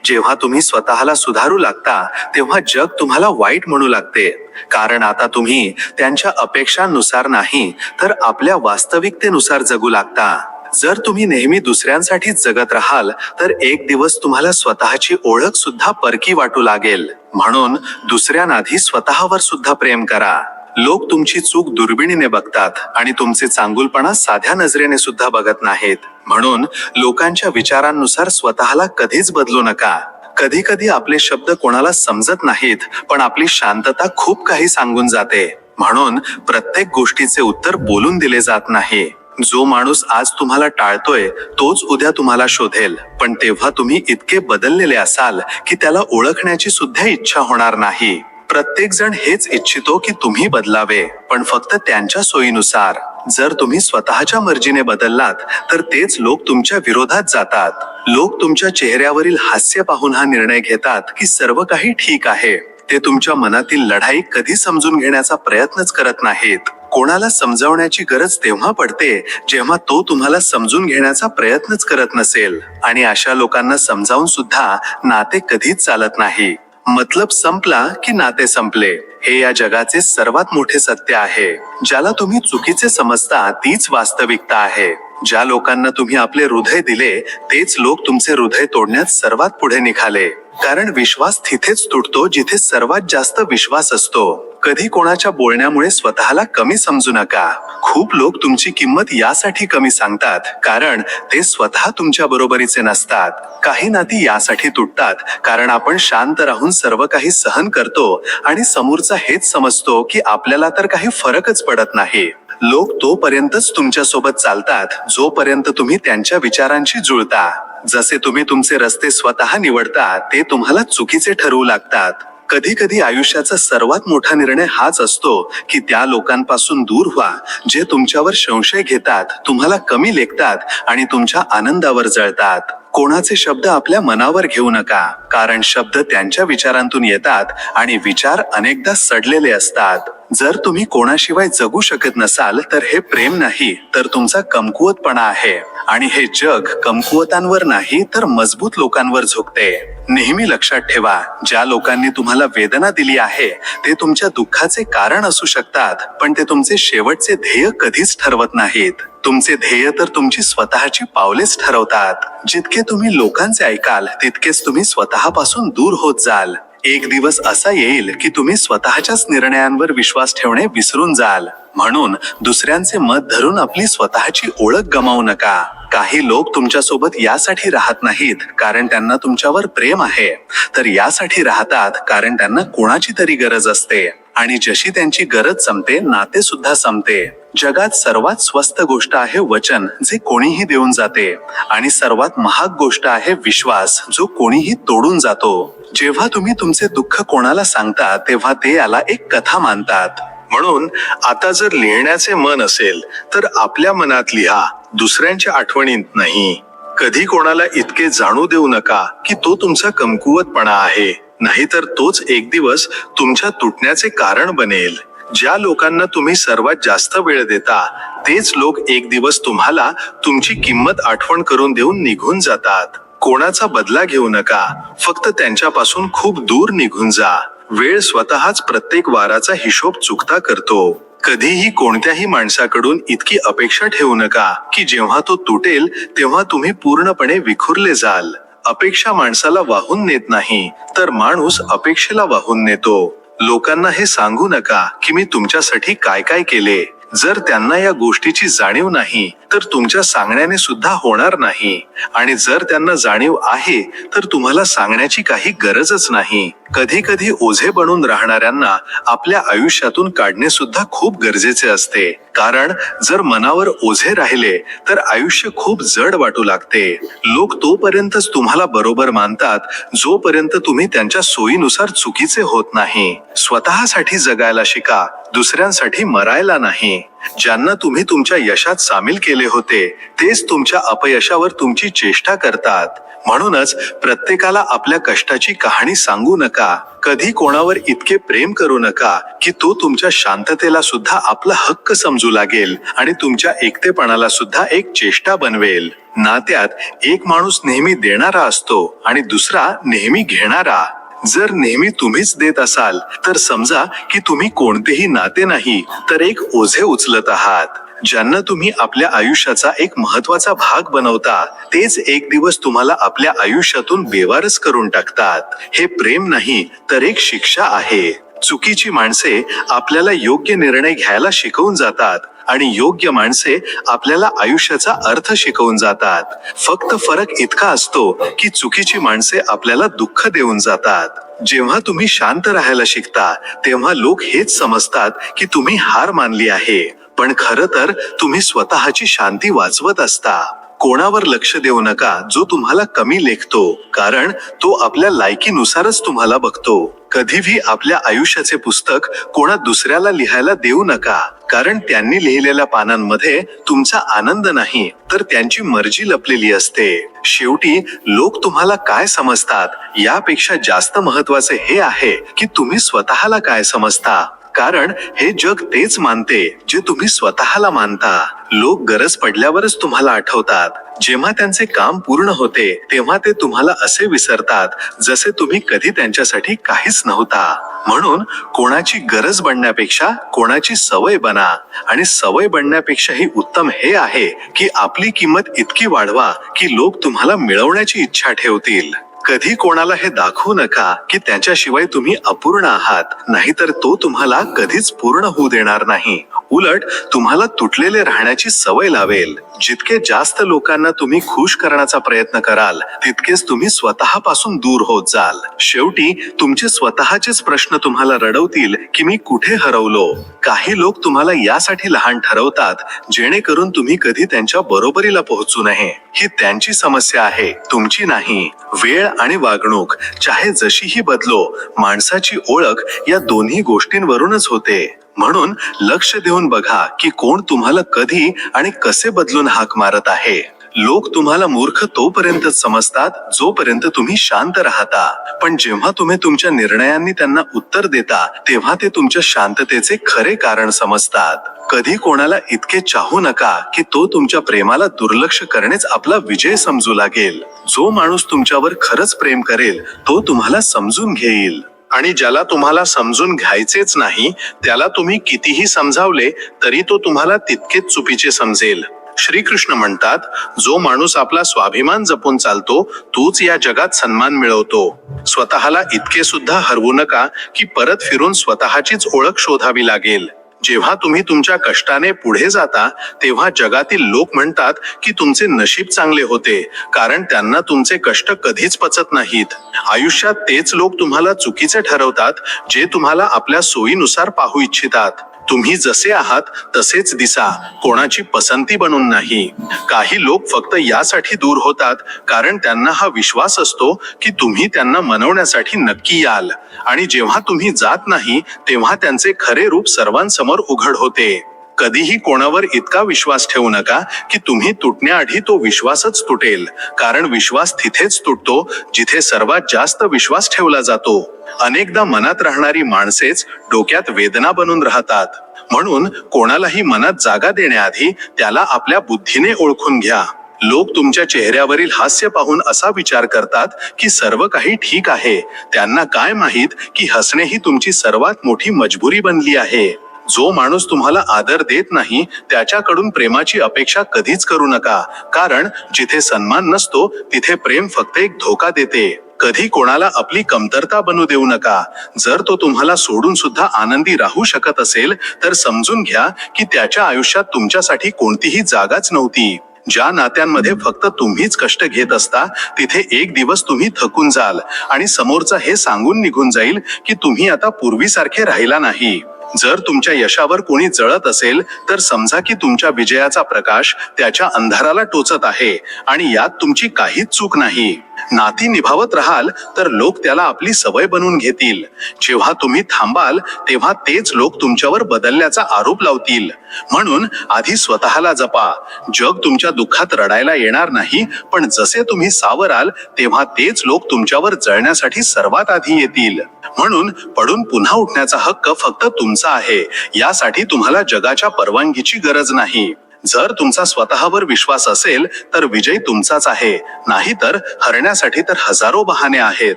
जेव्हा तुम्ही स्वतःला सुधारू लागता तेव्हा जग तुम्हाला वाईट म्हणू लागते, कारण आता तुम्ही त्यांच्या अपेक्षांनुसार नाही तर आपल्या वास्तविकतेनुसार जगू लागता. जर तुम्ही नेहमी दुसऱ्यांसाठीच जगत राहाल तर एक दिवस तुम्हाला स्वतःची ओळख सुद्धा परकी वाटू लागेल. म्हणून दुसऱ्यांआधी स्वतःवर सुद्धा प्रेम करा. लोक तुमची चूक दुर्बिणीने बघतात आणि तुमचे चांगुलपणा साध्या नजरेने सुद्धा बघत नाहीत. म्हणून लोकांच्या विचारांनुसार स्वतःला कधीच बदलू नका. कधी कधी आपले शब्द कोणाला समजत नाहीत, पण आपली शांतता खूप काही सांगून जाते. म्हणून प्रत्येक गोष्टीचे उत्तर बोलून दिले जात नाही. जो माणूस आज तुम्हाला टाळतोय तोच उद्या तुम्हाला शोधेल, पण तेव्हा तुम्ही इतके बदललेले असाल की त्याला ओळखण्याची सुद्धा इच्छा होणार नाही. प्रत्येक जण हेच इच्छितो की तुम्ही बदलावे, पण फक्त त्यांच्या सोयीनुसार. जर तुम्ही स्वतःच्या मर्जीने बदललात तर तेच लोक तुमच्या विरोधात जातात. लोक तुमच्या चेहऱ्यावरील हास्य पाहून हा निर्णय घेतात की सर्व काही ठीक आहे. ते तुमच्या मनातील लढाई कधी समजून घेण्याचा प्रयत्नच करत नाहीत. कोणाला समजावण्याची गरज तेव्हा पडते जेव्हा तो तुम्हाला समजून घेण्याचा प्रयत्नच करत नसेल, आणि अशा लोकांना समजावून सुद्धा नाते कधीच चालत नाही. मतलब संपला की नाते संपले, हे या जगाचे सर्वात मोठे सत्य आहे. ज्याला तुम्ही चुकीचे समजता तीच वास्तविकता आहे. ज्या लोकांना तुम्ही आपले हृदय दिले तेच लोक तुमचे हृदय तोडण्यात सर्वात पुढे निघाले. कारण विश्वास तिथेच तुटतो जिथे सर्वात जास्त विश्वास असतो. कधी कोणाच्या बोलण्यामुळे स्वतःला कमी समजू नका. खूप लोक तुमची किंमत यासाठी कमी सांगतात कारण ते स्वतः तुमच्या बरोबरीचे नसतात. काही नाती यासाठी तुटतात कारण आपण शांत राहून सर्व काही सहन करतो आणि समोरचा हेच समजतो की आपल्याला तर काही फरकच पडत नाही. लोक तोपर्यंतच तुमच्या सोबत चालतात जोपर्यंत तुम्ही त्यांच्या विचारांशी जुळता. जसे तुम्ही तुमचे रस्ते स्वतः निवडता ते तुम्हाला चुकीचे ठरवू लागतात. कधी कधी आयुष्याचा सर्वात मोठा निर्णय हाच असतो की त्या लोकांपासून दूर व्हा जे तुमच्यावर संशय घेतात, तुम्हाला कमी लेखतात आणि तुमच्या आनंदावर जळतात. कोणाचे शब्द आपल्या मनावर घेऊ नका, कारण शब्द त्यांच्या विचारांतून येतात आणि विचार अनेकदा सडलेले असतात. जर तुम्ही कोणाशिवाय जगू शकत नसाल तर हे प्रेम नाही तर तुमचा कमकुवतपणा आहे. आणि हे जग कमकुवतांवर नाही तर मजबूत लोकांवर झुकते. नेहमी लक्षात ठेवा, ज्या लोकांनी तुम्हाला वेदना दिली आहे ते तुमच्या दुःखाचे कारण असू शकतात, पण ते तुमचे शेवटचे ध्येय कधीच ठरवत नाहीत. तुमचे ध्येय तर तुमची स्वतःची पावलेच ठरवतात. जितके तुम्ही लोकांचे ऐकाल तितकेच तुम्ही स्वतःपासून दूर होत जाल. एक दिवस असा येईल की तुम्ही स्वतःच्याच निर्णयांवर विश्वास ठेवणे विसरून जाल. म्हणून दुसऱ्यांचे मत धरून आपली स्वतःची ओळख गमावू नका. काही लोक तुमच्यासोबत यासाठी राहत नाहीत कारण त्यांना तुमच्यावर प्रेम आहे, तर यासाठी राहतात कारण त्यांना कोणाची तरी गरज असते. आणि जशी त्यांची गरज संपते नाते सुद्धा संपते. जगात सर्वात स्वस्त गोष्ट आहे वचन, जे कोणीही देऊन जाते, आणि सर्वात महाग गोष्ट आहे विश्वास, जो कोणीही तोडून जातो. जेव्हा तुम्ही तुमचे दुःख कोणाला सांगता तेव्हा ते याला एक कथा मानतात. म्हणून आता जर लिहिण्याचे मन असेल तर आपल्या मनात लिहा, दुसऱ्यांच्या आठवणीत नाही. कधी कोणाला इतके जाणू देऊ नका की तो तुमचा कमकुवतपणा आहे, नाहीतर तोच एक दिवस तुमच्या तुटण्याचे कारण बनेल. ज्या लोकांना तुम्ही सर्वात जास्त वेळ देता तेच लोक एक दिवस तुम्हाला तुमची किंमत आठवण करून देऊन निघून जातात. कोणाचा बदला घेऊ नका, फक्त त्यांच्यापासून खूप दूर निघून जा. वेळ स्वतःच प्रत्येक वाराचा हिशोब चुकता करतो. कधीही कोणत्याही माणसाकडून इतकी अपेक्षा ठेवू नका की जेव्हा तो तुटेल तेव्हा तुम्ही पूर्णपणे विखुरले जाल. अपेक्षा माणसाला वाहून नेत नाही, तर माणूस अपेक्षेला वाहून नेतो. लोकांना हे सांगू नका की मी तुमच्यासाठी काय काय केले. जर त्यांना या गोष्टीची जाणीव नाही तर तुमच्या सांगण्याने सुद्धा होणार नाही, आणि जर त्यांना जाणीव आहे तर तुम्हाला सांगण्याची काही गरजच नाही. कधी कधी ओझे बनून राहणाऱ्यांना आपल्या आयुष्यातून काढणे सुद्धा खूप गरजेचे असते, कारण जर मनावर ओझे राहिले तर आयुष्य खूप जड वाटू लागते. लोक तोपर्यंतच तुम्हाला बरोबर मानतात जोपर्यंत तुम्ही त्यांच्या सोयीनुसार चुकीचे होत नाही. स्वतःसाठी जगायला शिका, दुसऱ्यांसाठी मरायला नाही. ज्यांना तुम्ही तुमच्या यशात सामील केले होते तेच तुमच्या अपयशावर तुमची चेष्टा करतात. म्हणूनच प्रत्येकाला आपल्या कष्टाची कहाणी सांगू नका. कधी कोणावर इतके प्रेम करू नका की तो तुमच्या शांततेला सुद्धा आपला हक्क समजू लागेल आणि तुमच्या एकटेपणाला सुद्धा एक चेष्टा बनवेल. नात्यात एक माणूस नेहमी देणारा असतो आणि दुसरा नेहमी घेणारा. जर नेहमी तुम्हीच देत असाल तर समजा की तुम्ही कोणतेही नाते नाही तर एक ओझे उचलत आहात. ज्यांना तुम्ही आपल्या आयुष्याचा एक महत्वाचा भाग बनवता तेच एक दिवस तुम्हाला आपल्या आयुष्यातून बेवारस करून टाकतात. हे प्रेम नाही तर एक शिक्षा आहे. चुकीची माणसे आपल्याला योग्य निर्णय घ्यायला शिकवून जातात आणि योग्य माणसे आपल्याला आयुष्याचा अर्थ शिकवून जातात. फक्त फरक इतका असतो की चुकीची माणसे आपल्याला दुःख देऊन जातात. जेव्हा तुम्ही शांत राहायला शिकता तेव्हा लोक हेच समजतात की तुम्ही हार मानली आहे, पण खरं तर तुम्ही स्वतःची शांती वाचवत असता. कोणावर लक्ष देऊ नका जो तुम्हाला कमी लेखतो, कारण तो आपल्या लायकीनुसारच तुम्हाला बघतो. कधीही आपल्या आयुष्याचे पुस्तक कोणा दुसऱ्याला लिहायला देऊ नका, कारण त्यांनी लिहिलेल्या पानांमध्ये तुमचा आनंद नाही तर त्यांची मर्जी लपलेली असते. शेवटी लोक तुम्हाला काय समजतात यापेक्षा जास्त महत्वाचे हे आहे की तुम्ही स्वतःला काय समजता. कारण हे जग तेच मानते जे तुम्ही स्वतःला मानता. लोक गरज पडल्यावरच तुम्हाला आठवतात. जेव्हा त्यांचे काम पूर्ण होते तेव्हा ते तुम्हाला असे विसरतात जसे तुम्ही कधी त्यांच्यासाठी काहीच नव्हता. म्हणून कोणाची गरज बनण्यापेक्षा कोणाची सवय बना, आणि सवय बनण्यापेक्षाही उत्तम हे आहे की आपली किंमत इतकी वाढवा की लोक तुम्हाला मिळवण्याची इच्छा ठेवतील. कधी कोणाला हे दाखवू नका की त्याच्याशिवाय तुम्ही अपूर्ण आहात, नाहीतर तो तुम्हाला कधीच पूर्ण होऊ देणार नाही. उलट तुम्हाला तुटलेले राहण्याची सवय लावेल. जितके जास्त लोकांना तुम्ही खुश करण्याचा प्रयत्न कराल तितकेच तुम्ही स्वतःपासून दूर होत जाल. शेवटी तुमचे स्वतःचेच प्रश्न तुम्हाला रडवतील की मी कुठे हरवलो. काही लोक तुम्हाला यासाठी लहान ठरवतात जेणेकरून तुम्ही कधी त्यांच्या बरोबरीला पोहोचू नये. ही त्यांची समस्या आहे, तुमची नाही. वेळ आणि वागणूक चाहे जशीही बदलो, माणसाची ओळख या दोन्ही गोष्टींवरूनच होते. म्हणून लक्ष देऊन बघा की कोण तुम्हाला कधी आणि कसे बदलून हाक मारत आहे. लोक तुम्हाला मूर्ख तोपर्यंतच समजतात जोपर्यंत तुम्ही शांत राहता, पण जेव्हा तुम्ही तुमच्या निर्णयांनी त्यांना उत्तर देता तेव्हा ते तुमच्या शांततेचे खरे कारण समजतात. कधी कोणाला इतके चाहू नका की तो तुमच्या प्रेमाला दुर्लक्ष करणेच आपला विजय समजू लागेल. जो माणूस तुमच्यावर खरंच प्रेम करेल तो तुम्हाला समजून घेईल, आणि ज्याला तुम्हाला समजून घ्यायचेच नाही त्याला तुम्ही कितीही समजावले तरी तो तुम्हाला तितकेच चुकीचे समजेल. श्रीकृष्ण म्हणतात, जो माणूस आपला स्वाभिमान जपून चालतो तोच या जगात सन्मान मिळवतो. स्वतःला इतके सुद्धा हरवू नका की परत फिरून स्वतःचीच ओळख शोधावी लागेल. जेव्हा तुम्ही तुमच्या कष्टाने पुढे जाता तेव्हा जगातील लोक म्हणतात की तुमचे नशीब चांगले होते, कारण त्यांना तुमचे कष्ट कधीच पचत नाहीत. आयुष्यात तेच लोक तुम्हाला चुकीचे ठरवतात जे तुम्हाला आपल्या सोयीनुसार पाहू इच्छितात. तुम्ही जसे आहात तसेच दिसा, कोणाची पसंती बनून नाही. काही लोक फक्त यासाठी दूर होतात कारण त्यांना हा विश्वास असतो की तुम्ही त्यांना मनवण्यासाठी नक्की याल, आणि जेव्हा तुम्ही जात नाही तेव्हा त्यांचे खरे रूप सर्वांसमोर उघड होते. कधीही कोणावर इतका विश्वास ठेवू नका की तुम्ही तुटण्याआधी तो विश्वासच तुटेल, कारण विश्वास तिथेच तुटतो जिथे सर्वात जास्त विश्वास ठेवला जातो. अनेकदा मनात राहणारी माणसेच डोक्यात वेदना बनून राहतात. म्हणून कोणालाही मनात जागा देण्याआधी त्याला आपल्या बुद्धीने ओळखून घ्या. लोक तुमच्या चेहऱ्यावरील हास्य पाहून असा विचार करतात की सर्व काही ठीक आहे. त्यांना काय माहीत की हसणे ही तुमची सर्वात मोठी मजबुरी बनली आहे. जो माणूस तुम्हाला आदर देत नाही त्याच्याकडून प्रेमाची अपेक्षा कधीच करू नका, कारण जिथे सन्मान नसतो तिथे प्रेम फक्त एक धोका देते. कधी कोणाला आपली कमतरता बनू देऊ नका. जर तो तुम्हाला सोडून सुद्धा आनंदी राहू शकत असेल तर समजून घ्या की त्याच्या आयुष्यात तुमच्यासाठी कोणतीही जागाच नव्हती. ज्या नात्यांमध्ये फक्त तुम्हीच कष्ट घेत असता तिथे एक दिवस तुम्ही थकून जाल आणि समोरचा हे सांगून निघून जाईल की तुम्ही आता पूर्वीसारखे राहिला नाही. जर तुमच्या यशावर कोणी जळत असेल तर समजा की तुमच्या विजयाचा प्रकाश त्याच्या अंधाराला टोचत आहे आणि यात तुमची काहीच चूक नाही. नाती निभावत राहाल तर लोक त्याला आपली सवय बनवून घेतील. जेव्हा तुम्ही थांबाल तेव्हा तेच लोक तुमच्यावर बदलल्याचा आरोप लावतील. म्हणून आधी स्वतःला जपा. जग तुमच्या दुःखात रडायला येणार नाही, पण जसे तुम्ही सावराल तेव्हा तेच लोक तुमच्यावर जळण्यासाठी सर्वात आधी येतील. म्हणून पडून पुन्हा उठण्याचा हक्क फक्त तुमचा आहे. यासाठी तुम्हाला जगाच्या परवानगीची गरज नाही. जर तुमचा स्वतःवर विश्वास असेल तर विजय तुमचाच आहे, नाहीतर हरण्यासाठी तर हजारो बहाणे आहेत.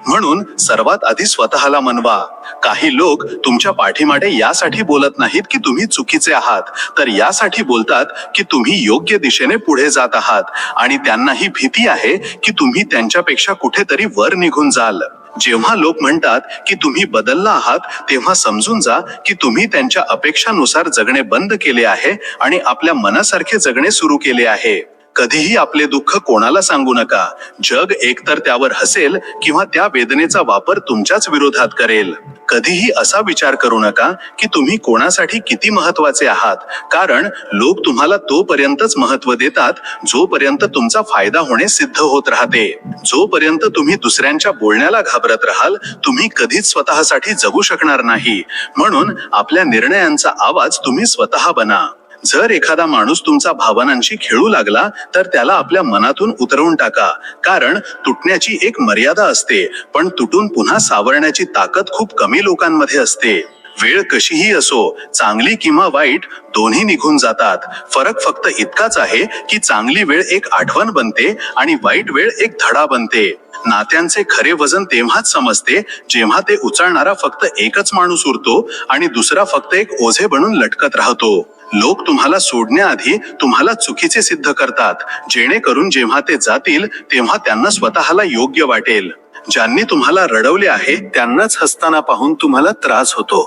म्हणून सर्वात आधी स्वतःला मनवा. काही लोक तुमच्या पाठीमागे यासाठी बोलत नाहीत की तुम्ही चुकीचे आहात, तर यासाठी बोलतात की तुम्ही योग्य दिशेने पुढे जात आहात, आणि त्यांना ही भीती आहे की तुम्ही त्यांच्यापेक्षा कुठेतरी वर निघून जाल. जेव्हा लोक म्हणतात की तुम्ही बदलला आहात तेव्हा समजून जा की तुम्ही त्यांच्या अपेक्षानुसार जगणे बंद केले आहे आणि आपल्या मनासारखे जगणे सुरू केले आहे. कधीही आपले दुःख कोणाला सांगू नका. जग एकतर त्यावर हसेल किंवा त्या वेदनेचा वापर तुमच्याच विरोधात करेल. कधीही असा विचार करू नका की तुम्ही कोणासाठी किती महत्वाचे आहात, कारण लोक तुम्हाला तोपर्यंतच महत्व देतात जोपर्यंत तुमचा फायदा होणे सिद्ध होत राहते. जोपर्यंत तुम्ही दुसऱ्यांच्या बोलण्याला घाबरत राहाल तुम्ही कधीच स्वतःसाठी जगू शकणार नाही. म्हणून आपल्या निर्णयांचा आवाज तुम्ही स्वतः बना. जर एखादा माणूस तुमचा भावनांशी खेळू लागला तर त्याला आपल्या मनातून उतरवून टाका, कारण तुटण्याची एक मर्यादा असते, पण तुटून पुन्हा सावरण्याची ताकद खूप कमी लोकांमध्ये असते. वेळ कशीही असो, चांगली किंवा वाईट, दोन्ही निघून जातात. फरक फक्त इतकाच आहे की चांगली वेळ एक आठवण बनते आणि वाईट वेळ एक धडा बनते. नात्यांचे खरे वजन तेव्हाच समजते जेव्हा ते उचलणारा फक्त एकच माणूस उरतो आणि दुसरा फक्त एक ओझे बनून लटकत राहतो. लोक तुम्हाला सोडण्याआधी तुम्हाला चुकीचे सिद्ध करतात, जेणेकरून जेव्हा ते जातील तेव्हा त्यांना स्वतःला योग्य वाटेल. ज्यांनी तुम्हाला रडवले आहे त्यांनाच हसताना पाहून तुम्हाला त्रास होतो.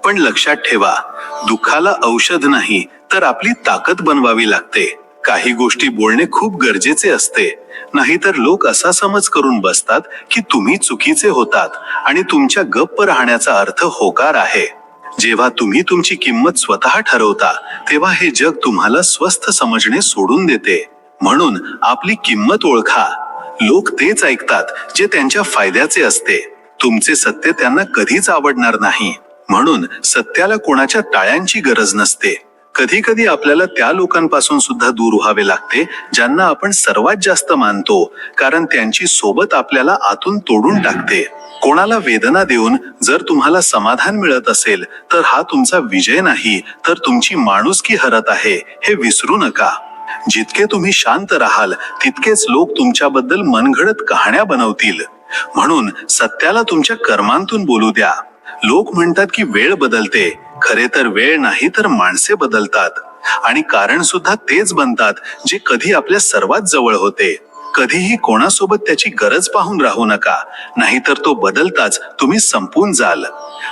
पण लक्षात ठेवा, दुःखाला औषध नाही तर आपली ताकद बनवावी लागते. काही गोष्टी बोलणे खूप गरजेचे असते, नाहीतर लोक असा समज करून बसतात की तुम्ही चुकीचे होतात आणि तुमच्या गप्प राहण्याचा अर्थ होकार आहे. जेव्हा तुम्ही तुमची किंमत स्वतः ठरवता तेव्हा हे जग तुम्हाला स्वस्थ समजणे सोडून देते. म्हणून आपली किंमत ओळखा. लोक तेच ऐकतात जे त्यांच्या फायद्याचे असते. तुमचे सत्य त्यांना कधीच आवडणार नाही. म्हणून सत्याला कोणाच्या टाळ्यांची गरज नसते. कधी कधी आपल्याला त्या लोकांपासून सुद्धा दूर व्हावे लागते ज्यांना आपण सर्वात जास्त मानतो, कारण त्यांची सोबत आपल्याला आतून तोडून टाकते. कोणाला वेदना देऊन जर तुम्हाला समाधान मिळत असेल तर हा तुमचा विजय नाही तर तुमची माणुसकी हरत आहे, हे विसरू नका. जितके तुम्ही शांत राहाल तितकेच लोक तुमच्याबद्दल मनगडत कहाण्या बनवतील. म्हणून सत्याला तुमच्या कर्मांतून बोलू द्या. लोक म्हणतात की वेळ बदलते, खरे तर वेळ नाही तर माणसे बदलतात. आणि कारण सुद्धा तेच बनतात जे कधी आपल्या सर्वात जवळ होते. कधीही कोणासोबत त्याची गरज पाहून राहू नका, नाहीतर तो बदलताच तुम्ही संपून जाल.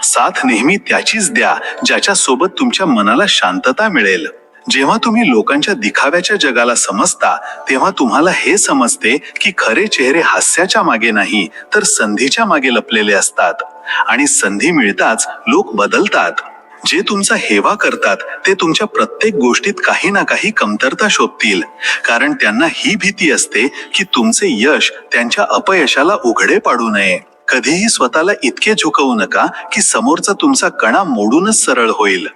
साथ नेहमी त्याचीच द्या ज्याच्या सोबत तुमच्या मनाला शांतता मिळेल. जेव्हा तुम्ही लोकांच्या दिखाव्याच्या जगाला समजता तेव्हा तुम्हाला हे समजते की खरे चेहरे हास्याच्या मागे नाही तर संधीच्या मागे लपलेले असतात. आणि संधी मिळताच लोक बदलतात. जे तुमचा हेवा करतात ते तुमच्या प्रत्येक गोष्टीत काही ना काही कमतरता शोधतील, कारण त्यांना ही भीती असते की तुमचे यश त्यांच्या अपयशाला उघडे पाडू नये. कधीही स्वतःला इतके झुकवू नका की समोरचा तुमचा कणा मोडूनच सरळ होईल.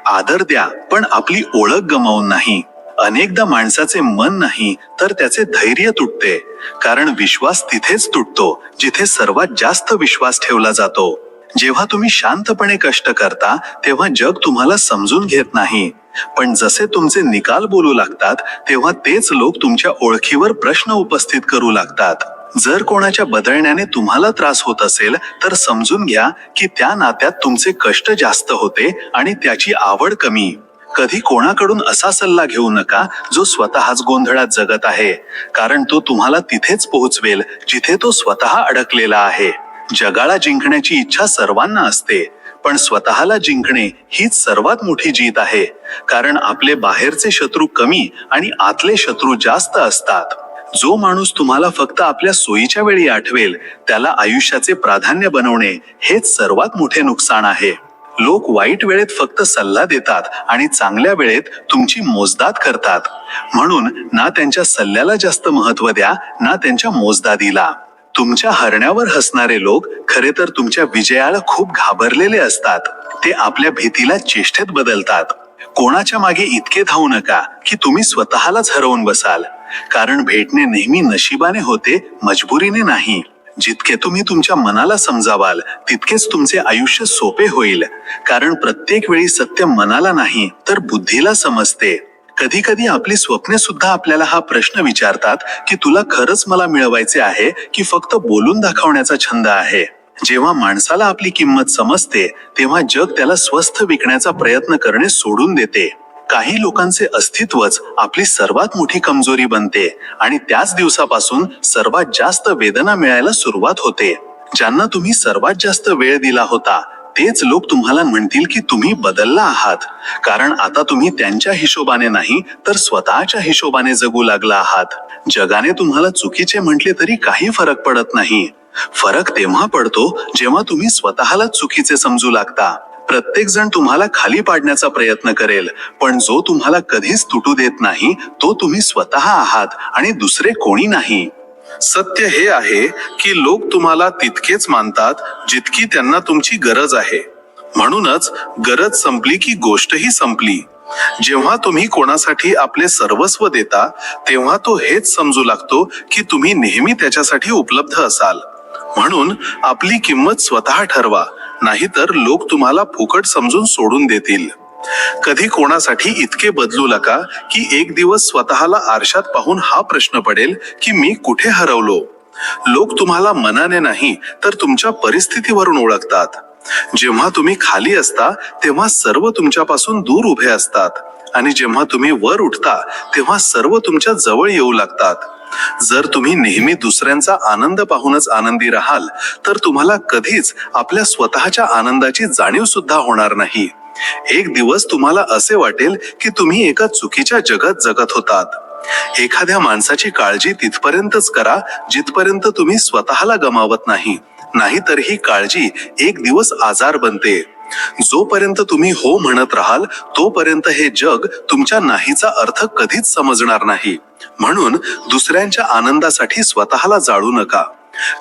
आदर द्या, पण आपली ओळख गमावून नाही. अनेकदा माणसाचे मन नाही तर त्याचे धैर्य तुटते, कारण विश्वास तिथेच तुटतो जिथे सर्वात जास्त विश्वास ठेवला जातो. जेव्हा तुम्ही शांतपणे कष्ट करता तेव्हा जग तुम्हाला समजून घेत नाही, पण जसे तुमचे निकाल बोलू लागतात तेव्हा तेच लोक तुमच्या ओळखीवर प्रश्न उपस्थित करू लागतात. जर कोणाच्या बदलण्याने तुम्हाला त्रास होत असेल तर समजून घ्या की त्या नात्यात तुमचे कष्ट जास्त होते आणि त्याची आवड कमी. कधी कोणाकडून असा सल्ला घेऊ नका जो स्वतःच गोंधळात जगत आहे, कारण तो तुम्हाला तिथेच पोहोचवेल जिथे तो स्वतः अडकलेला आहे. जगाला जिंकण्याची इच्छा सर्वांना असते, पण स्वतःला जिंकणे हीच सर्वात मोठी जीत आहे, कारण आपले बाहेरचे शत्रू कमी आणि आतले शत्रू जास्त असतात. जो माणूस तुम्हाला फक्त आपल्या सोयीच्या वेळी आठवेल त्याला आयुष्याचे प्राधान्य बनवणे हेच सर्वात मोठे नुकसान आहे. लोक वाईट वेळेत फक्त सल्ला देतात आणि चांगल्या वेळेत तुमची मोजदाद करतात. म्हणून ना त्यांच्या सल्ल्याला जास्त महत्त्व द्या ना त्यांच्या मोजदादीला. तुमच्या हरण्यावर हसणारे लोक खरे तर तुमच्या विजयाला खूप घाबरलेले असतात. ते आपल्या भीतीला चेष्टेत बदलतात. कोणाच्या मागे इतके धावू नका की तुम्ही स्वतःलाच हरवून बसाल, कारण भेटणे नेहमी नशिबाने होते, मजबुरीने नाही. जितके तुम्ही तुमच्या मनाला समजावाल तितकेच तुमचे आयुष्य सोपे होईल, कारण प्रत्येक वेळी सत्य मनाला नाही तर बुद्धीला समजते. कधी कधी आपली स्वप्ने सुद्धा आपल्याला हा प्रश्न विचारतात की तुला खरंच मला मिळवायचे आहे की फक्त बोलून दाखवण्याचा छंद आहे. जेव्हा माणसाला आपली किंमत समजते तेव्हा जग त्याला स्वस्त विकण्याचा प्रयत्न करणे सोडून देते. काही लोकांचे अस्तित्वच आपली सर्वात मोठी कमजोरी बनते आणि त्याच दिवसापासून सर्वात जास्त वेदना मिळायला सुरुवात होते. ज्यांना तुम्ही सर्वात जास्त वेळ दिला होता तेच लोक तुम्हाला म्हणतील की तुम्ही बदलला आहात, कारण आता तुम्ही त्यांच्या हिशोबाने नाही तर स्वतःच्या हिशोबाने जगू लागला आहात. जगाने तुम्हाला चुकीचे म्हटले तरी काही फरक पडत नाही. फरक तेव्हा पडतो जेव्हा तुम्ही स्वतःला चुकीचे समजू लागता. प्रत्येक जण तुम्हाला खाली पाडण्याचा प्रयत्न करेल, पण जो तुम्हाला कधीच तुटू देत नाही तो तुम्ही स्वतः आहात आणि दुसरे कोणी नाही. सत्य हे आहे की लोक तुम्हाला तितकेच मानतात जितकी त्यांना तुमची गरज आहे. म्हणूनच गरज संपली की गोष्टही संपली. जेव्हा तुम्ही कोणासाठी आपले सर्वस्व देता तेव्हा तो हेच समजू लागतो की तुम्ही नेहमी त्याच्यासाठी उपलब्ध असाल. म्हणून आपली किंमत स्वतः ठरवा, नाहीतर लोक तुम्हाला फुकट समजून सोडून देतील. कधी कोणासाठी इतके बदलू नका की एक दिवस स्वतःला आरशात पाहून हा प्रश्न पडेल की मी कुठे हरवलो. लोक तुम्हाला मनाने नाही तर तुमच्या परिस्थितीवरून ओळखतात. जेव्हा तुम्ही खाली असता तेव्हा सर्व तुमच्यापासून दूर उभे असतात, आणि जेव्हा तुम्ही वर उठता तेव्हा सर्व तुमच्या जवळ येऊ लागतात. जर तुम्ही नेहमी दुसऱ्यांचा आनंद पाहूनच आनंदी राहाल तर तुम्हाला कधीच आपल्या स्वतःच्या आनंदाची जाणीव सुद्धा होणार नाही. एक दिवस तुम्हाला असे वाटेल की तुम्ही एका चुकीच्या जगात जगत होतात. एखाद्या माणसाची काळजी तिथपर्यंतच करा जिथपर्यंत तुम्ही स्वतःला गमावत नाही, नाहीतर ही काळजी एक दिवस आजार बनते. जोपर्यंत तुम्ही हो म्हणत राहाल तोपर्यंत हे जग तुमच्या नाहीचा अर्थ कधीच समजणार नाही. म्हणून दुसऱ्यांच्या आनंदासाठी स्वतःला जाळू नका.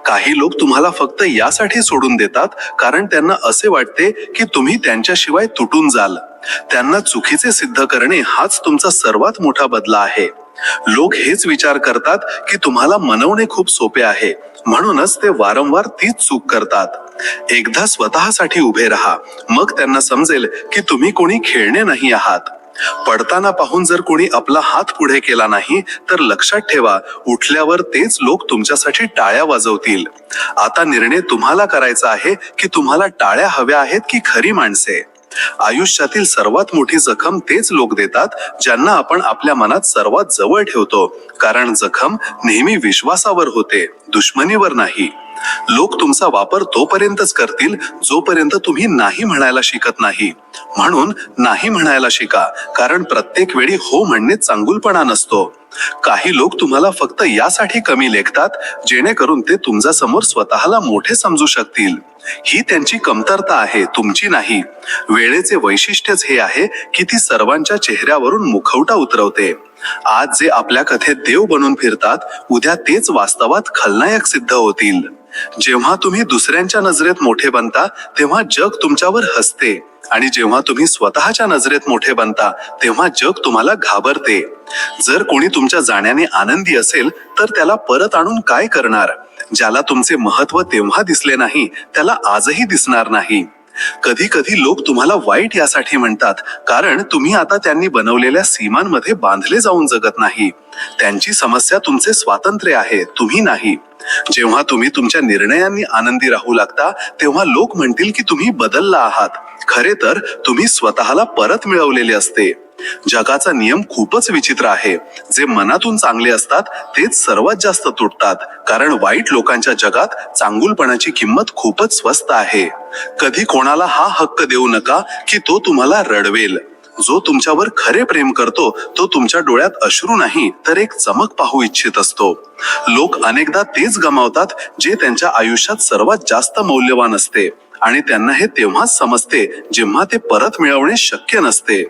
काही लोक तुम्हाला फक्त यासाठी सोडून देतात कारण त्यांना असे वाटते की तुम्ही त्यांच्याशिवाय तुटून जाल. त्यांना चुकीचे सिद्ध करणे हाच तुमचा सर्वात मोठा बदला आहे. लोक हेच विचार करतात की तुम्हाला मनवणे खूप सोपे आहे, म्हणूनच ते वारंवार तीच चूक करतात. एकदा स्वतःसाठी उभे राहा, मग त्यांना समजेल की तुम्ही कोणी खेळणे नाही आहात. पडताना पाहून जर कोणी आपला हात पुढे केला नाही तर लक्षात ठेवा, उठल्यावर तेच लोक तुमच्यासाठी टाळ्या वाजवतील. आता निर्णय तुम्हाला करायचा आहे की तुम्हाला टाळ्या हव्या आहेत की खरी माणसे. आयुष्यातील सर्वात मोठी जखम तेच लोक देतात ज्यांना आपण आपल्या मनात सर्वात जवळ ठेवतो, कारण जखम नेहमी विश्वासावर होते, दुश्मनीवर नाही. लोक तुमचा वापर तोपर्यंतच करतील जोपर्यंत तुम्ही नाही म्हणायला शिकत नाही. म्हणून नाही म्हणायला शिका, कारण प्रत्येक वेळी हो म्हणणे चांगुलपणा नसतो. काही लोक तुम्हाला फक्त यासाठी कमी लेखतात जेणेकरून ते तुमच्या समोर स्वतःला मोठे समजू शकतील. ही त्यांची कमतरता आहे, तुमची नाही. वेळेचे वैशिष्ट्यच हे आहे की ती सर्वांच्या चेहऱ्यावरून मुखवटा उतरवते. आज जे आपल्या कथेत देव बनून फिरतात, उद्या तेच वास्तवात खलनायक सिद्ध होतील. जेव्हा तुम्ही दुसऱ्यांच्या नजरेत मोठे बनता तेव्हा जग तुमच्यावर हसते, आणि जेव्हा तुम्ही स्वतःच्या नजरेत मोठे बनता तेव्हा जग तुम्हाला घाबरते. जर कोणी तुमच्या जाण्याने आनंदी असेल तर त्याला परत आणून काय करणार? ज्याला तुमचे महत्व तेव्हा दिसले नाही त्याला आजही दिसणार नाही. कधी कधी लोक तुम्हाला वाईट यासाठी म्हणतात कारण तुम्ही आता त्यांनी बनवलेल्या सीमांमध्ये बांधले जाऊन जगत नाही. त्यांची समस्या तुमचे स्वातंत्र्य आहे, तुम्ही नाही. जेव्हा तुम्ही तुमच्या निर्णयांनी आनंदी राहू लागता तेव्हा लोक म्हणतील की तुम्ही बदलला आहात. खरे तर तुम्ही स्वतःला परत मिळवलेले असते. जगाचा नियम खूपच विचित्र आहे. जे मनातून चांगले असतात तेच सर्वात जास्त तुटतात, कारण वाईट लोकांच्या जगात चांगुलपणाची किंमत खूपच स्वस्त आहे. कधी कोणाला हा हक्क देऊ नका की तो तुम्हाला रडवेल. जो तुमच्यावर खरे प्रेम करतो तो तुमच्या डोळ्यात अश्रू नाही तर एक चमक पाहू इच्छित असतो. लोक अनेकदा तेच गमावतात जे त्यांच्या आयुष्यात सर्वात जास्त मौल्यवान असते, आणि त्यांना हे तेव्हाच समजते जेव्हा ते परत मिळवणे शक्य नसते.